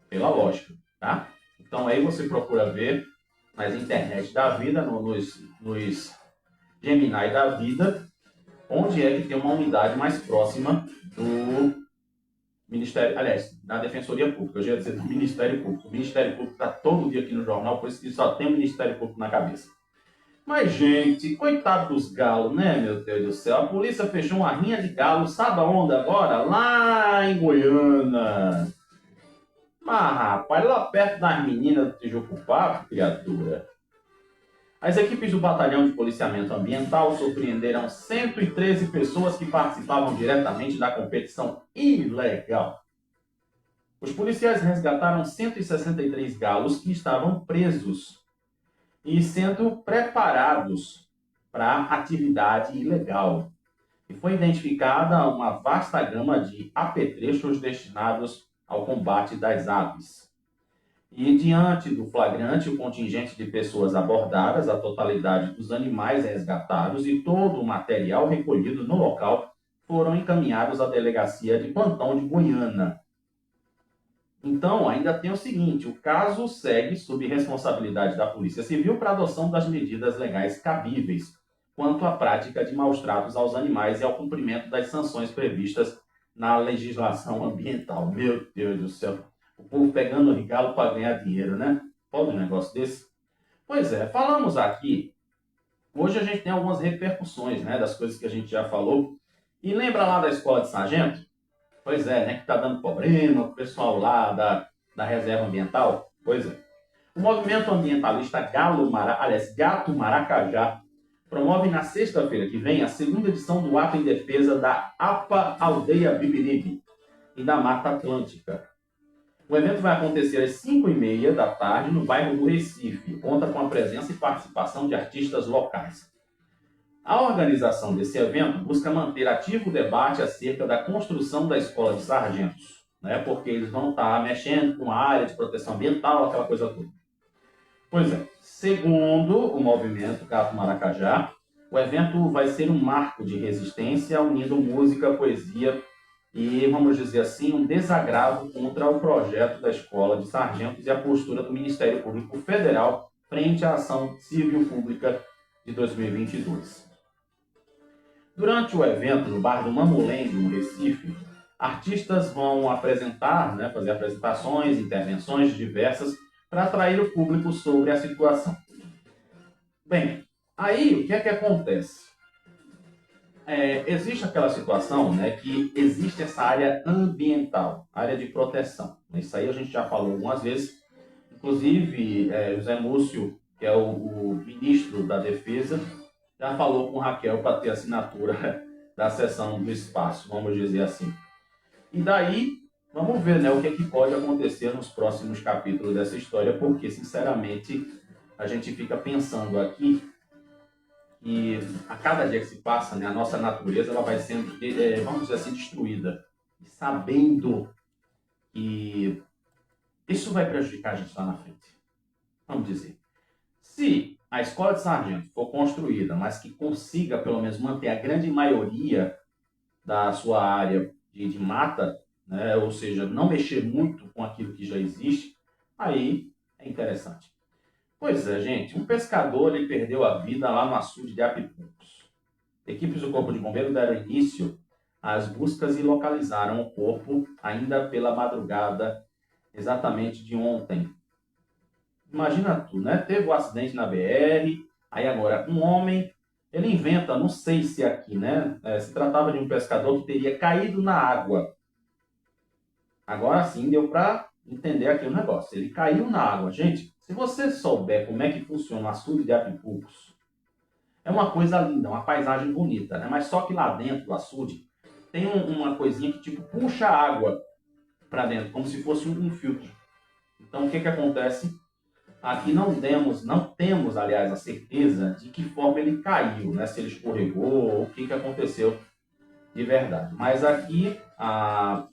Pela lógica, tá? Então aí você procura ver nas internet da vida, nos Gemini da vida, onde é que tem uma unidade mais próxima do Ministério, aliás, da Defensoria Pública, eu já ia dizer do Ministério Público. O Ministério Público está todo dia aqui no jornal, por isso que só tem o Ministério Público na cabeça. Mas, gente, coitado dos galos, né, meu Deus do céu? A polícia fechou uma rinha de galos, sabe aonde agora? Lá em Goiânia. Mas, rapaz, lá perto das meninas do Tijucupá, criatura. As equipes do Batalhão de Policiamento Ambiental surpreenderam 113 pessoas que participavam diretamente da competição ilegal. Os policiais resgataram 163 galos que estavam presos e sendo preparados para atividade ilegal. E foi identificada uma vasta gama de apetrechos destinados ao combate das aves. E, diante do flagrante, o contingente de pessoas abordadas, a totalidade dos animais resgatados e todo o material recolhido no local foram encaminhados à delegacia de plantão de Goiânia. Então, ainda tem o seguinte, o caso segue sob responsabilidade da Polícia Civil para a adoção das medidas legais cabíveis quanto à prática de maus-tratos aos animais e ao cumprimento das sanções previstas na legislação ambiental. Meu Deus do céu! O povo pegando o galo para ganhar dinheiro, né? Pode um negócio desse? Pois é, falamos aqui. Hoje a gente tem algumas repercussões, né, das coisas que a gente já falou. E lembra lá da Escola de Sargento? Pois é, né, que está dando problema, o pessoal lá da Reserva Ambiental. Pois é. O movimento ambientalista Gato Maracajá promove na sexta-feira que vem a segunda edição do ato em defesa da APA Aldeia Bibiribe e da Mata Atlântica. O evento vai acontecer às 5h30 da tarde no bairro do Recife. Conta com a presença e participação de artistas locais. A organização desse evento busca manter ativo o debate acerca da construção da Escola de Sargentos, né? Porque eles vão estar mexendo com a área de proteção ambiental, aquela coisa toda. Pois é, segundo o movimento Gato Maracajá, o evento vai ser um marco de resistência, unindo música, poesia e, vamos dizer assim, um desagravo contra o projeto da Escola de Sargentos e a postura do Ministério Público Federal frente à ação civil pública de 2022. Durante o evento, no bar do Mamulengo, no Recife, artistas vão apresentar, né, fazer apresentações, intervenções diversas para atrair o público sobre a situação. Bem, aí o que é que acontece? Existe aquela situação, né, que existe essa área ambiental, área de proteção. Isso aí a gente já falou algumas vezes. Inclusive, José Múcio, que é o ministro da Defesa, já falou com Raquel para ter assinatura da cessão do espaço, vamos dizer assim. E daí, vamos ver, né, o que pode acontecer nos próximos capítulos dessa história, porque, sinceramente, a gente fica pensando aqui que a cada dia que se passa, né, a nossa natureza ela vai sendo, vamos dizer assim, destruída. E sabendo que isso vai prejudicar a gente lá na frente. Vamos dizer, se a escola de sargento for construída, mas que consiga pelo menos manter a grande maioria da sua área de mata, né, ou seja, não mexer muito com aquilo que já existe, aí é interessante. Pois é, gente, um pescador ele perdeu a vida lá no açude de Apipucos. Equipes do Corpo de Bombeiros deram início às buscas e localizaram o corpo ainda pela madrugada, exatamente de ontem. Imagina tu, né? Teve um acidente na BR, aí agora um homem, ele inventa, não sei se aqui, né? Se tratava de um pescador que teria caído na água. Agora sim deu para entender aqui o negócio. Ele caiu na água. Gente, se você souber como é que funciona o açude de Apipucos, é uma coisa linda, uma paisagem bonita, né? Mas só que lá dentro do açude tem uma coisinha que tipo puxa a água para dentro, como se fosse um filtro. Então o que acontece? Aqui não temos, aliás, a certeza de que forma ele caiu, né? Se ele escorregou ou o que aconteceu de verdade. Mas aqui a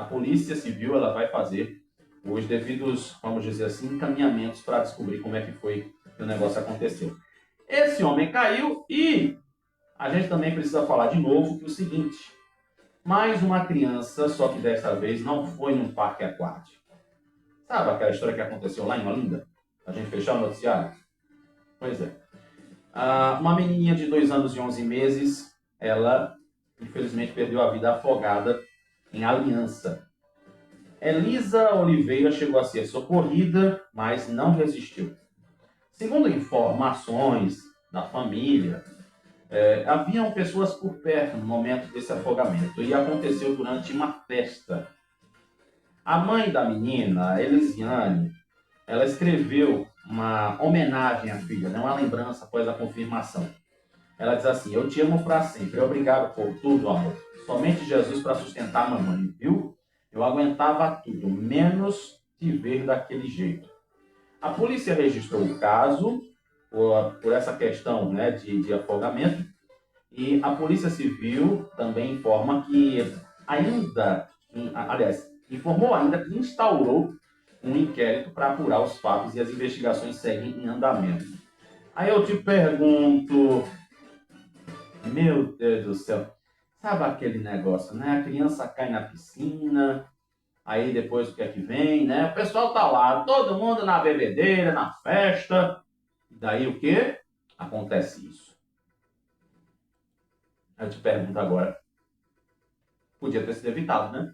Polícia Civil ela vai fazer os devidos, vamos dizer assim, encaminhamentos para descobrir como é que foi que o negócio aconteceu. Esse homem caiu e a gente também precisa falar de novo que o seguinte, mais uma criança, só que desta vez não foi num parque aquático. Sabe aquela história que aconteceu lá em Olinda? A gente fechar o noticiário? Pois é. Uma menininha de 2 anos e 11 meses, ela infelizmente perdeu a vida afogada em Aliança. Elisa Oliveira chegou a ser socorrida, mas não resistiu. Segundo informações da família, haviam pessoas por perto no momento desse afogamento e aconteceu durante uma festa. A mãe da menina, Elisiane, ela escreveu uma homenagem à filha, né? Uma lembrança após a confirmação. Ela diz assim: eu te amo para sempre, obrigado por tudo, amor. Somente Jesus para sustentar a mamãe, viu? Eu aguentava tudo, menos te ver daquele jeito. A polícia registrou o caso por essa questão, né, de afogamento, e a Polícia Civil também informa que informou ainda que instaurou um inquérito para apurar os fatos e as investigações seguem em andamento. Aí eu te pergunto, meu Deus do céu, sabe aquele negócio, né? A criança cai na piscina, aí depois o que é que vem, né? O pessoal tá lá, todo mundo na bebedeira, na festa, daí o que? Acontece isso. Eu te pergunto agora, podia ter sido evitado, né?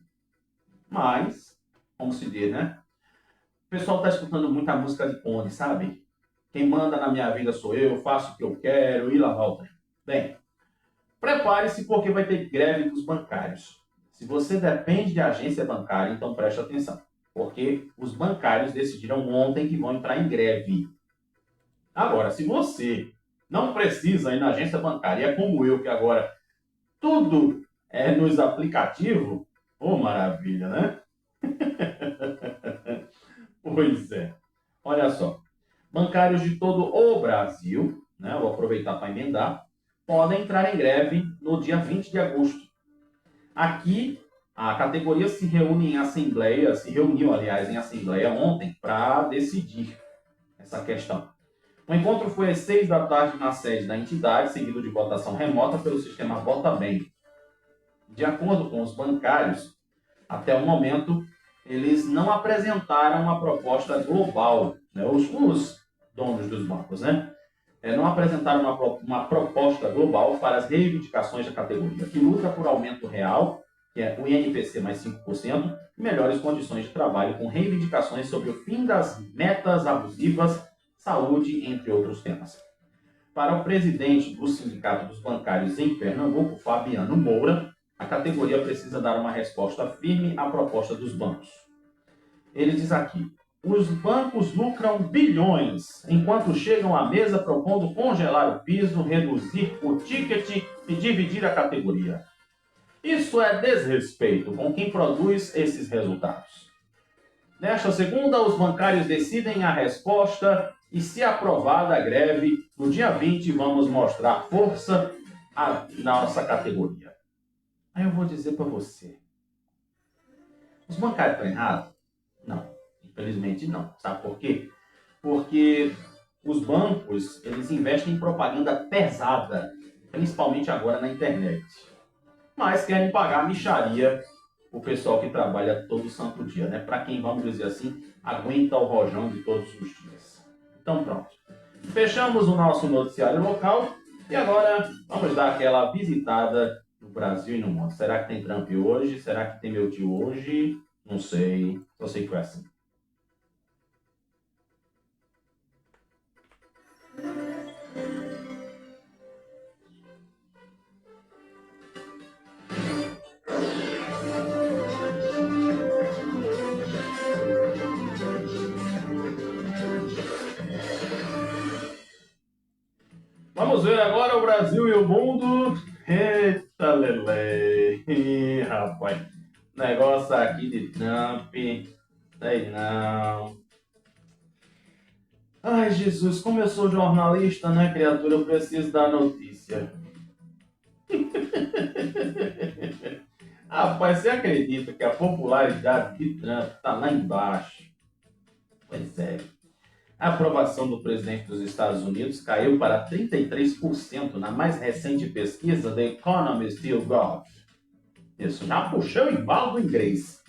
Mas, como se diz, né? O pessoal tá escutando muita música de Conde, sabe? Quem manda na minha vida sou eu, faço o que eu quero e lá volta. Bem, prepare-se porque vai ter greve dos bancários. Se você depende de agência bancária, então preste atenção. Porque os bancários decidiram ontem que vão entrar em greve. Agora, se você não precisa ir na agência bancária, é como eu que agora tudo é nos aplicativos, oh maravilha, né? Pois é. Olha só. Bancários de todo o Brasil, né, vou aproveitar para emendar, podem entrar em greve no dia 20 de agosto. Aqui, a categoria se reuniu, aliás, em assembleia ontem para decidir essa questão. O encontro foi às 6 da tarde na sede da entidade, seguido de votação remota pelo sistema Vota Bem. De acordo com os bancários, até o momento, eles não apresentaram uma proposta global, né? Os donos dos bancos, né? Não apresentaram uma proposta global para as reivindicações da categoria, que luta por aumento real, que é o INPC mais 5%, e melhores condições de trabalho, com reivindicações sobre o fim das metas abusivas, saúde, entre outros temas. Para o presidente do Sindicato dos Bancários em Pernambuco, Fabiano Moura, a categoria precisa dar uma resposta firme à proposta dos bancos. Ele diz aqui: os bancos lucram bilhões, enquanto chegam à mesa propondo congelar o piso, reduzir o ticket e dividir a categoria. Isso é desrespeito com quem produz esses resultados. Nesta segunda, os bancários decidem a resposta e, se aprovada a greve, no dia 20 vamos mostrar força à nossa categoria. Aí eu vou dizer para você, os bancários estão errados? Não, infelizmente não. Sabe por quê? Porque os bancos, eles investem em propaganda pesada, principalmente agora na internet. Mas querem pagar a mixaria o pessoal que trabalha todo santo dia, né? Para quem, vamos dizer assim, aguenta o rojão de todos os dias. Então pronto. Fechamos o nosso noticiário local e agora vamos dar aquela visitada no Brasil e no mundo. Será que tem Trump hoje? Será que tem meu tio hoje? Não sei. Só sei que foi assim. Vamos ver agora o Brasil e o mundo. Eita, lele. Rapaz, negócio aqui de Trump. Sei não. Ai, Jesus, como eu sou jornalista, né, criatura? Eu preciso da notícia. Rapaz, você acredita que a popularidade de Trump está lá embaixo? Pois é. A aprovação do presidente dos Estados Unidos caiu para 33% na mais recente pesquisa The Economist YouGov. Isso já puxou o embalo do inglês.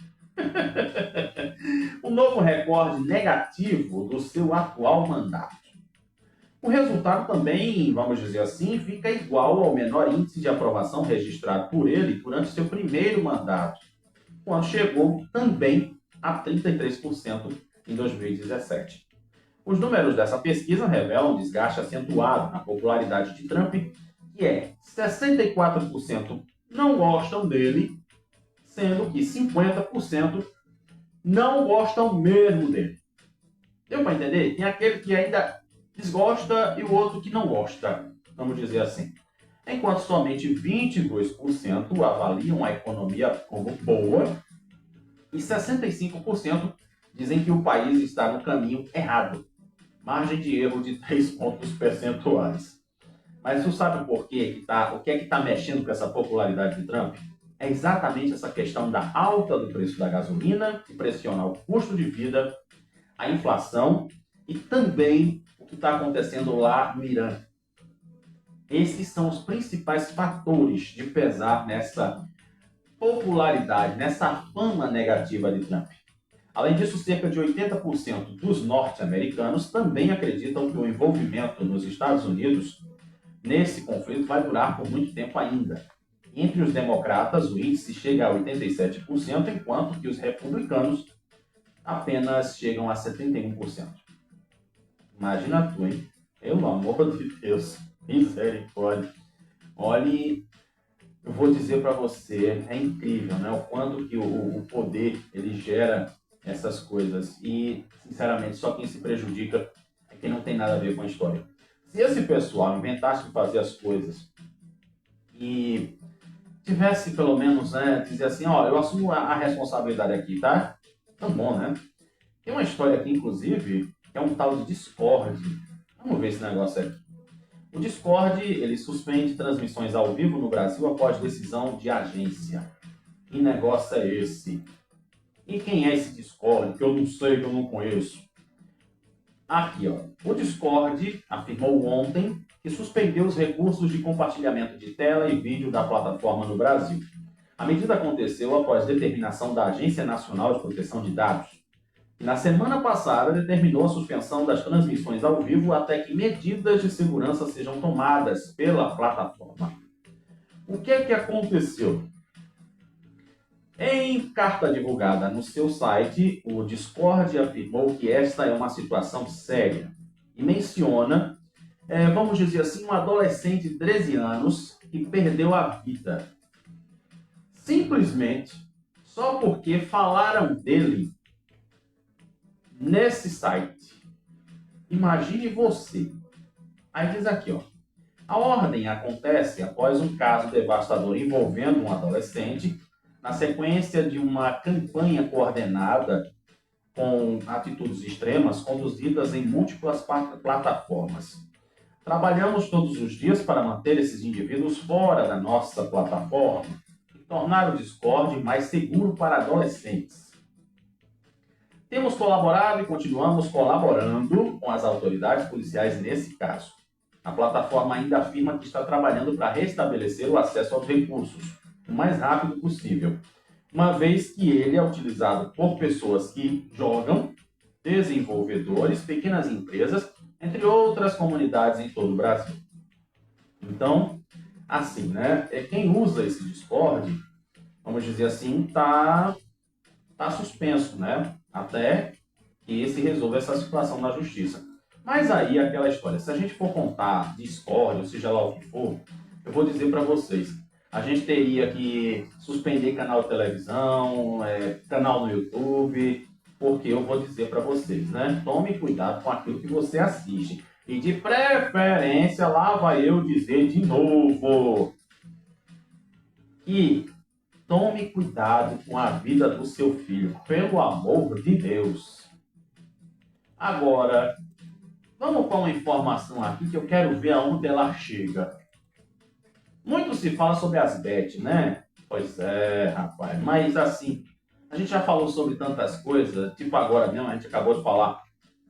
Um novo recorde negativo do seu atual mandato. O resultado também, vamos dizer assim, fica igual ao menor índice de aprovação registrado por ele durante seu primeiro mandato, quando chegou também a 33% em 2017. Os números dessa pesquisa revelam um desgaste acentuado na popularidade de Trump, que é 64% não gostam dele, sendo que 50% não gostam mesmo dele. Deu para entender? Tem aquele que ainda desgosta e o outro que não gosta, vamos dizer assim. Enquanto somente 22% avaliam a economia como boa e 65% dizem que o país está no caminho errado. Margem de erro de 3 pontos percentuais. Mas tu sabe por quê o que é que está mexendo com essa popularidade de Trump? É exatamente essa questão da alta do preço da gasolina, que pressiona o custo de vida, a inflação e também o que está acontecendo lá no Irã. Esses são os principais fatores de pesar nessa popularidade, nessa fama negativa de Trump. Além disso, cerca de 80% dos norte-americanos também acreditam que o envolvimento nos Estados Unidos nesse conflito vai durar por muito tempo ainda. Entre os democratas, o índice chega a 87%, enquanto que os republicanos apenas chegam a 71%. Imagina tu, hein? Pelo amor de Deus, misericórdia. Olhe, eu vou dizer para você, é incrível, né? O quanto que o poder ele gera essas coisas. E, sinceramente, só quem se prejudica é quem não tem nada a ver com a história. Se esse pessoal inventasse fazer as coisas e tivesse, pelo menos, né, dizer assim, ó, eu assumo a responsabilidade aqui, tá? Tão bom, né? Tem uma história aqui, inclusive, que é um tal de Discord. Vamos ver esse negócio aqui. O Discord, ele suspende transmissões ao vivo no Brasil após decisão de agência. Que negócio é esse? E quem é esse Discord? Que eu não sei, que eu não conheço. Aqui, ó. O Discord afirmou ontem que suspendeu os recursos de compartilhamento de tela e vídeo da plataforma no Brasil. A medida aconteceu após determinação da Agência Nacional de Proteção de Dados, que na semana passada determinou a suspensão das transmissões ao vivo até que medidas de segurança sejam tomadas pela plataforma. O que é que aconteceu? Em carta divulgada no seu site, o Discord afirmou que esta é uma situação séria e menciona, vamos dizer assim, um adolescente de 13 anos que perdeu a vida. Simplesmente só porque falaram dele nesse site. Imagine você. Aí diz aqui, ó. A ordem acontece após um caso devastador envolvendo um adolescente na sequência de uma campanha coordenada com atitudes extremas conduzidas em múltiplas plataformas. Trabalhamos todos os dias para manter esses indivíduos fora da nossa plataforma e tornar o Discord mais seguro para adolescentes. Temos colaborado e continuamos colaborando com as autoridades policiais nesse caso. A plataforma ainda afirma que está trabalhando para restabelecer o acesso aos recursos o mais rápido possível, uma vez que ele é utilizado por pessoas que jogam, desenvolvedores, pequenas empresas, entre outras comunidades em todo o Brasil. Então, assim, né? Quem usa esse Discord, vamos dizer assim, tá suspenso, né? Até que se resolva essa situação na justiça. Mas aí aquela história, se a gente for contar Discord, ou seja lá o que for, eu vou dizer para vocês, a gente teria que suspender canal de televisão, canal no YouTube, porque eu vou dizer para vocês, né? Tome cuidado com aquilo que você assiste. E de preferência, lá vai eu dizer de novo, que tome cuidado com a vida do seu filho, pelo amor de Deus. Agora, vamos com uma informação aqui que eu quero ver aonde ela chega. Muito se fala sobre as bets, né? Pois é, rapaz. Mas assim, a gente já falou sobre tantas coisas, tipo agora mesmo, a gente acabou de falar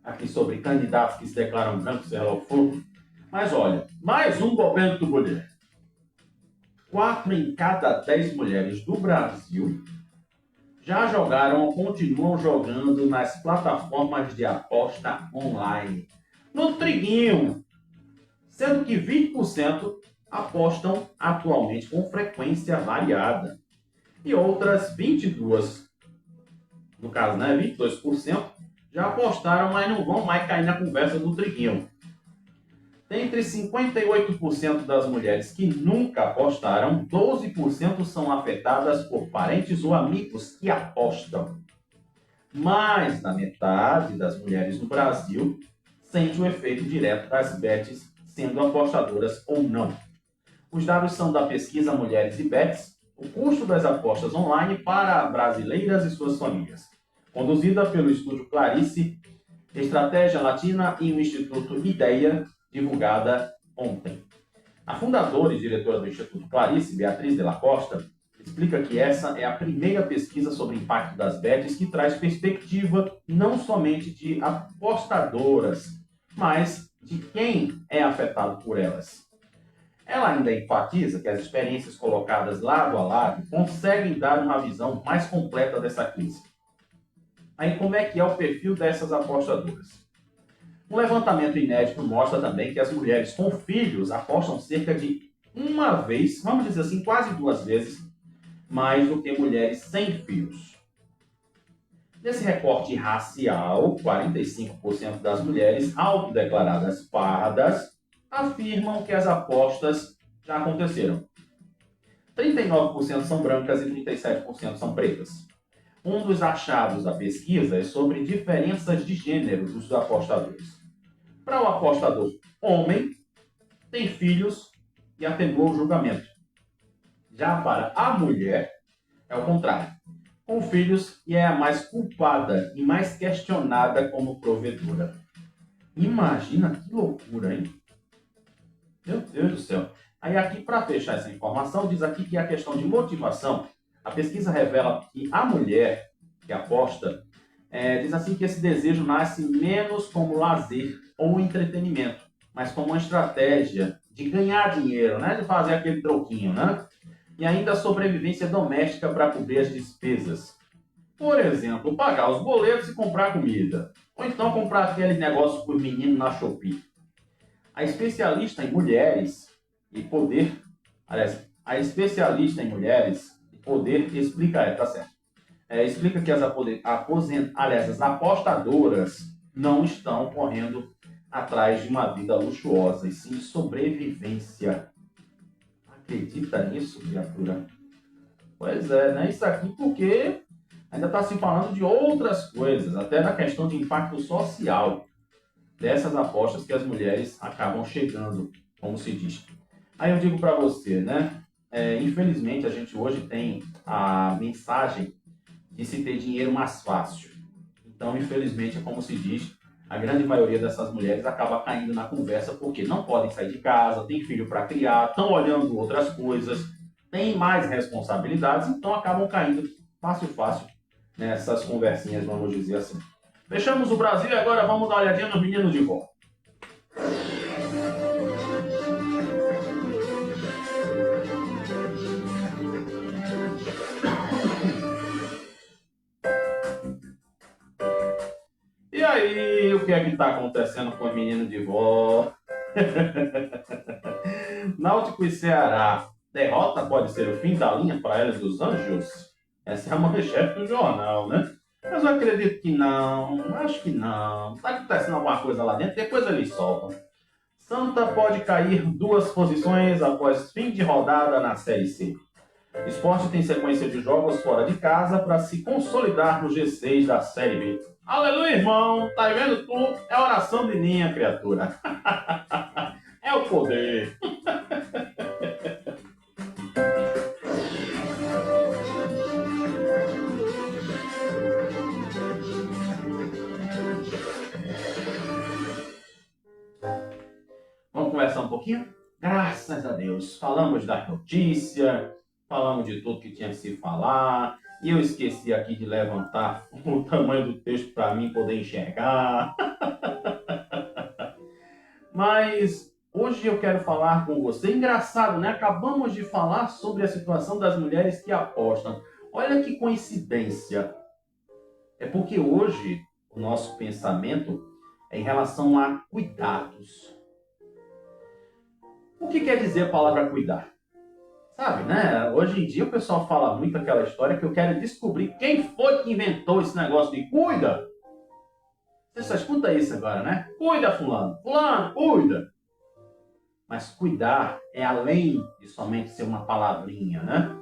aqui sobre candidatos que se declaram brancos, seja lá o que for. Mas olha, mais um governo do mulher. 4 em cada 10 mulheres do Brasil já jogaram ou continuam jogando nas plataformas de aposta online. No triguinho, sendo que 20% apostam atualmente com frequência variada. E outras 22%, no caso, né, 22%, já apostaram, mas não vão mais cair na conversa do triguinho. Dentre 58% das mulheres que nunca apostaram, 12% são afetadas por parentes ou amigos que apostam. Mais da metade das mulheres no Brasil sente o efeito direto das bets, sendo apostadoras ou não. Os dados são da pesquisa Mulheres e Bets, o custo das apostas online para brasileiras e suas famílias, conduzida pelo Estúdio Clarice, Estratégia Latina e o Instituto Ideia, divulgada ontem. A fundadora e diretora do Instituto Clarice, Beatriz de la Costa, explica que essa é a primeira pesquisa sobre o impacto das bets que traz perspectiva não somente de apostadoras, mas de quem é afetado por elas. Ela ainda enfatiza que as experiências colocadas lado a lado conseguem dar uma visão mais completa dessa crise. Aí como é que é o perfil dessas apostadoras? Um levantamento inédito mostra também que as mulheres com filhos apostam cerca de uma vez, vamos dizer assim, quase 2 vezes, mais do que mulheres sem filhos. Nesse recorte racial, 45% das mulheres autodeclaradas pardas afirmam que as apostas já aconteceram. 39% são brancas e 37% são pretas. Um dos achados da pesquisa é sobre diferenças de gênero dos apostadores. Para o apostador homem, tem filhos e atenuou o julgamento. Já para a mulher, é o contrário. Com filhos e é a mais culpada e mais questionada como provedora. Imagina que loucura, hein? Meu Deus do céu. Aí aqui, para fechar essa informação, diz aqui que a questão de motivação, a pesquisa revela que a mulher que aposta, diz assim que esse desejo nasce menos como lazer ou entretenimento, mas como uma estratégia de ganhar dinheiro, né? De fazer aquele troquinho, né? E ainda a sobrevivência doméstica para cobrir as despesas. Por exemplo, pagar os boletos e comprar comida. Ou então comprar aqueles negócios por menino na Shopee. A especialista em mulheres e poder, aliás, a especialista em mulheres e poder explica, tá certo. Explica que as apostadoras não estão correndo atrás de uma vida luxuosa, e sim sobrevivência. Acredita nisso, criatura? Pois é, né? Isso aqui porque ainda está se falando de outras coisas, até da questão de impacto social dessas apostas que as mulheres acabam chegando, como se diz. Aí eu digo para você, né? Infelizmente a gente hoje tem a mensagem de se ter dinheiro mais fácil. Então, infelizmente, é como se diz, a grande maioria dessas mulheres acaba caindo na conversa porque não podem sair de casa, tem filho para criar, estão olhando outras coisas, têm mais responsabilidades, então acabam caindo fácil, nessas conversinhas, vamos dizer assim. Fechamos o Brasil e agora vamos dar uma olhadinha no menino de vó. E aí, o que é que está acontecendo com o menino de vó? Náutico e Ceará. Derrota pode ser o fim da linha para eles dos Anjos? Essa é a manchete do jornal, né? Mas eu acredito que não, acho que não. Está acontecendo alguma coisa lá dentro, depois eles soltam. Santa pode cair 2 posições após fim de rodada na Série C. Esporte tem sequência de jogos fora de casa para se consolidar no G6 da Série B. Aleluia, irmão! Tá vendo tu? É oração de minha criatura. É o poder. Vamos conversar um pouquinho? Graças a Deus. Falamos da notícia, falamos de tudo que tinha que se falar. E eu esqueci aqui de levantar o tamanho do texto para mim poder enxergar. Mas hoje eu quero falar com você. Engraçado, né? Acabamos de falar sobre a situação das mulheres que apostam. Olha que coincidência. É porque hoje o nosso pensamento é em relação a cuidados. O que quer dizer a palavra cuidar? Sabe, né? Hoje em dia o pessoal fala muito aquela história que eu quero descobrir quem foi que inventou esse negócio de cuida. Você só escuta isso agora, né? Cuida, fulano. Fulano, cuida. Mas cuidar é além de somente ser uma palavrinha, né?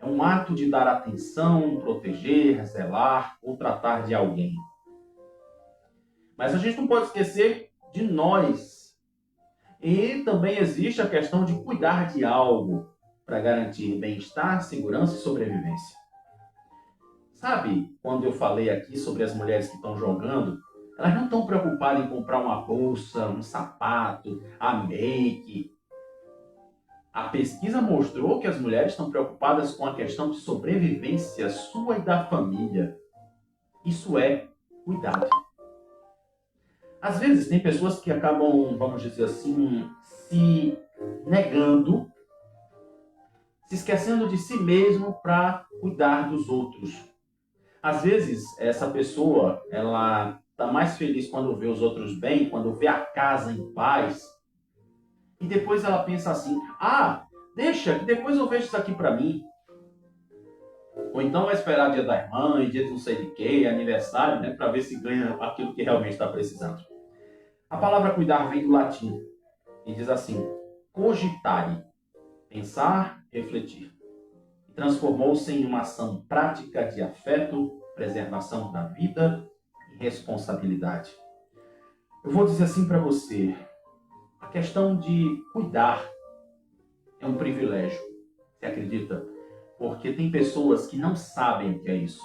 É um ato de dar atenção, proteger, zelar ou tratar de alguém. Mas a gente não pode esquecer de nós. E também existe a questão de cuidar de algo para garantir bem-estar, segurança e sobrevivência. Sabe, quando eu falei aqui sobre as mulheres que estão jogando, elas não estão preocupadas em comprar uma bolsa, um sapato, a make. A pesquisa mostrou que as mulheres estão preocupadas com a questão de sobrevivência sua e da família. Isso é cuidado. Às vezes tem pessoas que acabam, vamos dizer assim, se negando, se esquecendo de si mesmo para cuidar dos outros. Às vezes essa pessoa, ela está mais feliz quando vê os outros bem, quando vê a casa em paz. E depois ela pensa assim, deixa que depois eu vejo isso aqui para mim. Ou então vai esperar dia da irmã, dia de não sei de quê, aniversário, né, para ver se ganha aquilo que realmente está precisando. A palavra cuidar vem do latim e diz assim, cogitare, pensar, refletir. E transformou-se em uma ação prática de afeto, preservação da vida e responsabilidade. Eu vou dizer assim para você, a questão de cuidar é um privilégio, você acredita? Porque tem pessoas que não sabem o que é isso.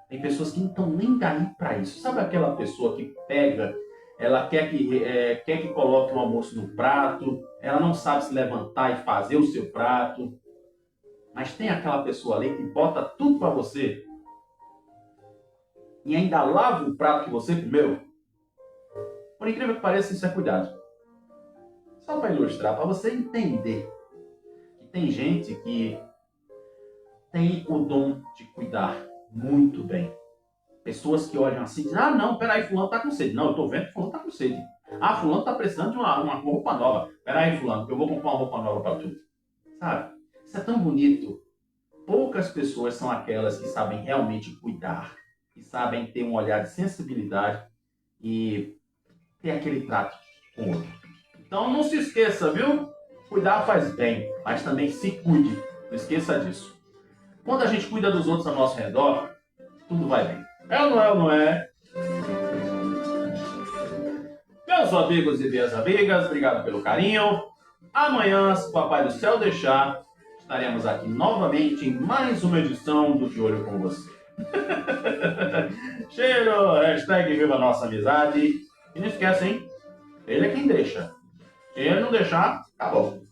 Tem pessoas que não estão nem daí para isso. Sabe aquela pessoa que pega, ela quer que coloque um almoço no prato, ela não sabe se levantar e fazer o seu prato, mas tem aquela pessoa ali que bota tudo para você e ainda lava o prato que você comeu? Por incrível que pareça, isso é cuidado. Só para ilustrar, para você entender que tem gente que tem o dom de cuidar muito bem. Pessoas que olham assim e dizem, não, peraí, fulano tá com sede. Não, eu tô vendo que fulano tá com sede. Fulano tá precisando de uma roupa nova. Peraí, fulano, que eu vou comprar uma roupa nova para tu. Sabe? Isso é tão bonito. Poucas pessoas são aquelas que sabem realmente cuidar. Que sabem ter um olhar de sensibilidade e ter aquele trato com o outro. Então não se esqueça, viu? Cuidar faz bem, mas também se cuide. Não esqueça disso. Quando a gente cuida dos outros ao nosso redor, tudo vai bem. É ou não é, ou não é? Meus amigos e minhas amigas, obrigado pelo carinho. Amanhã, se o Papai do Céu deixar, estaremos aqui novamente em mais uma edição do De Olho com Você. Cheiro, hashtag viva nossa amizade. E não esquece, hein? Ele é quem deixa. Se ele não deixar, acabou.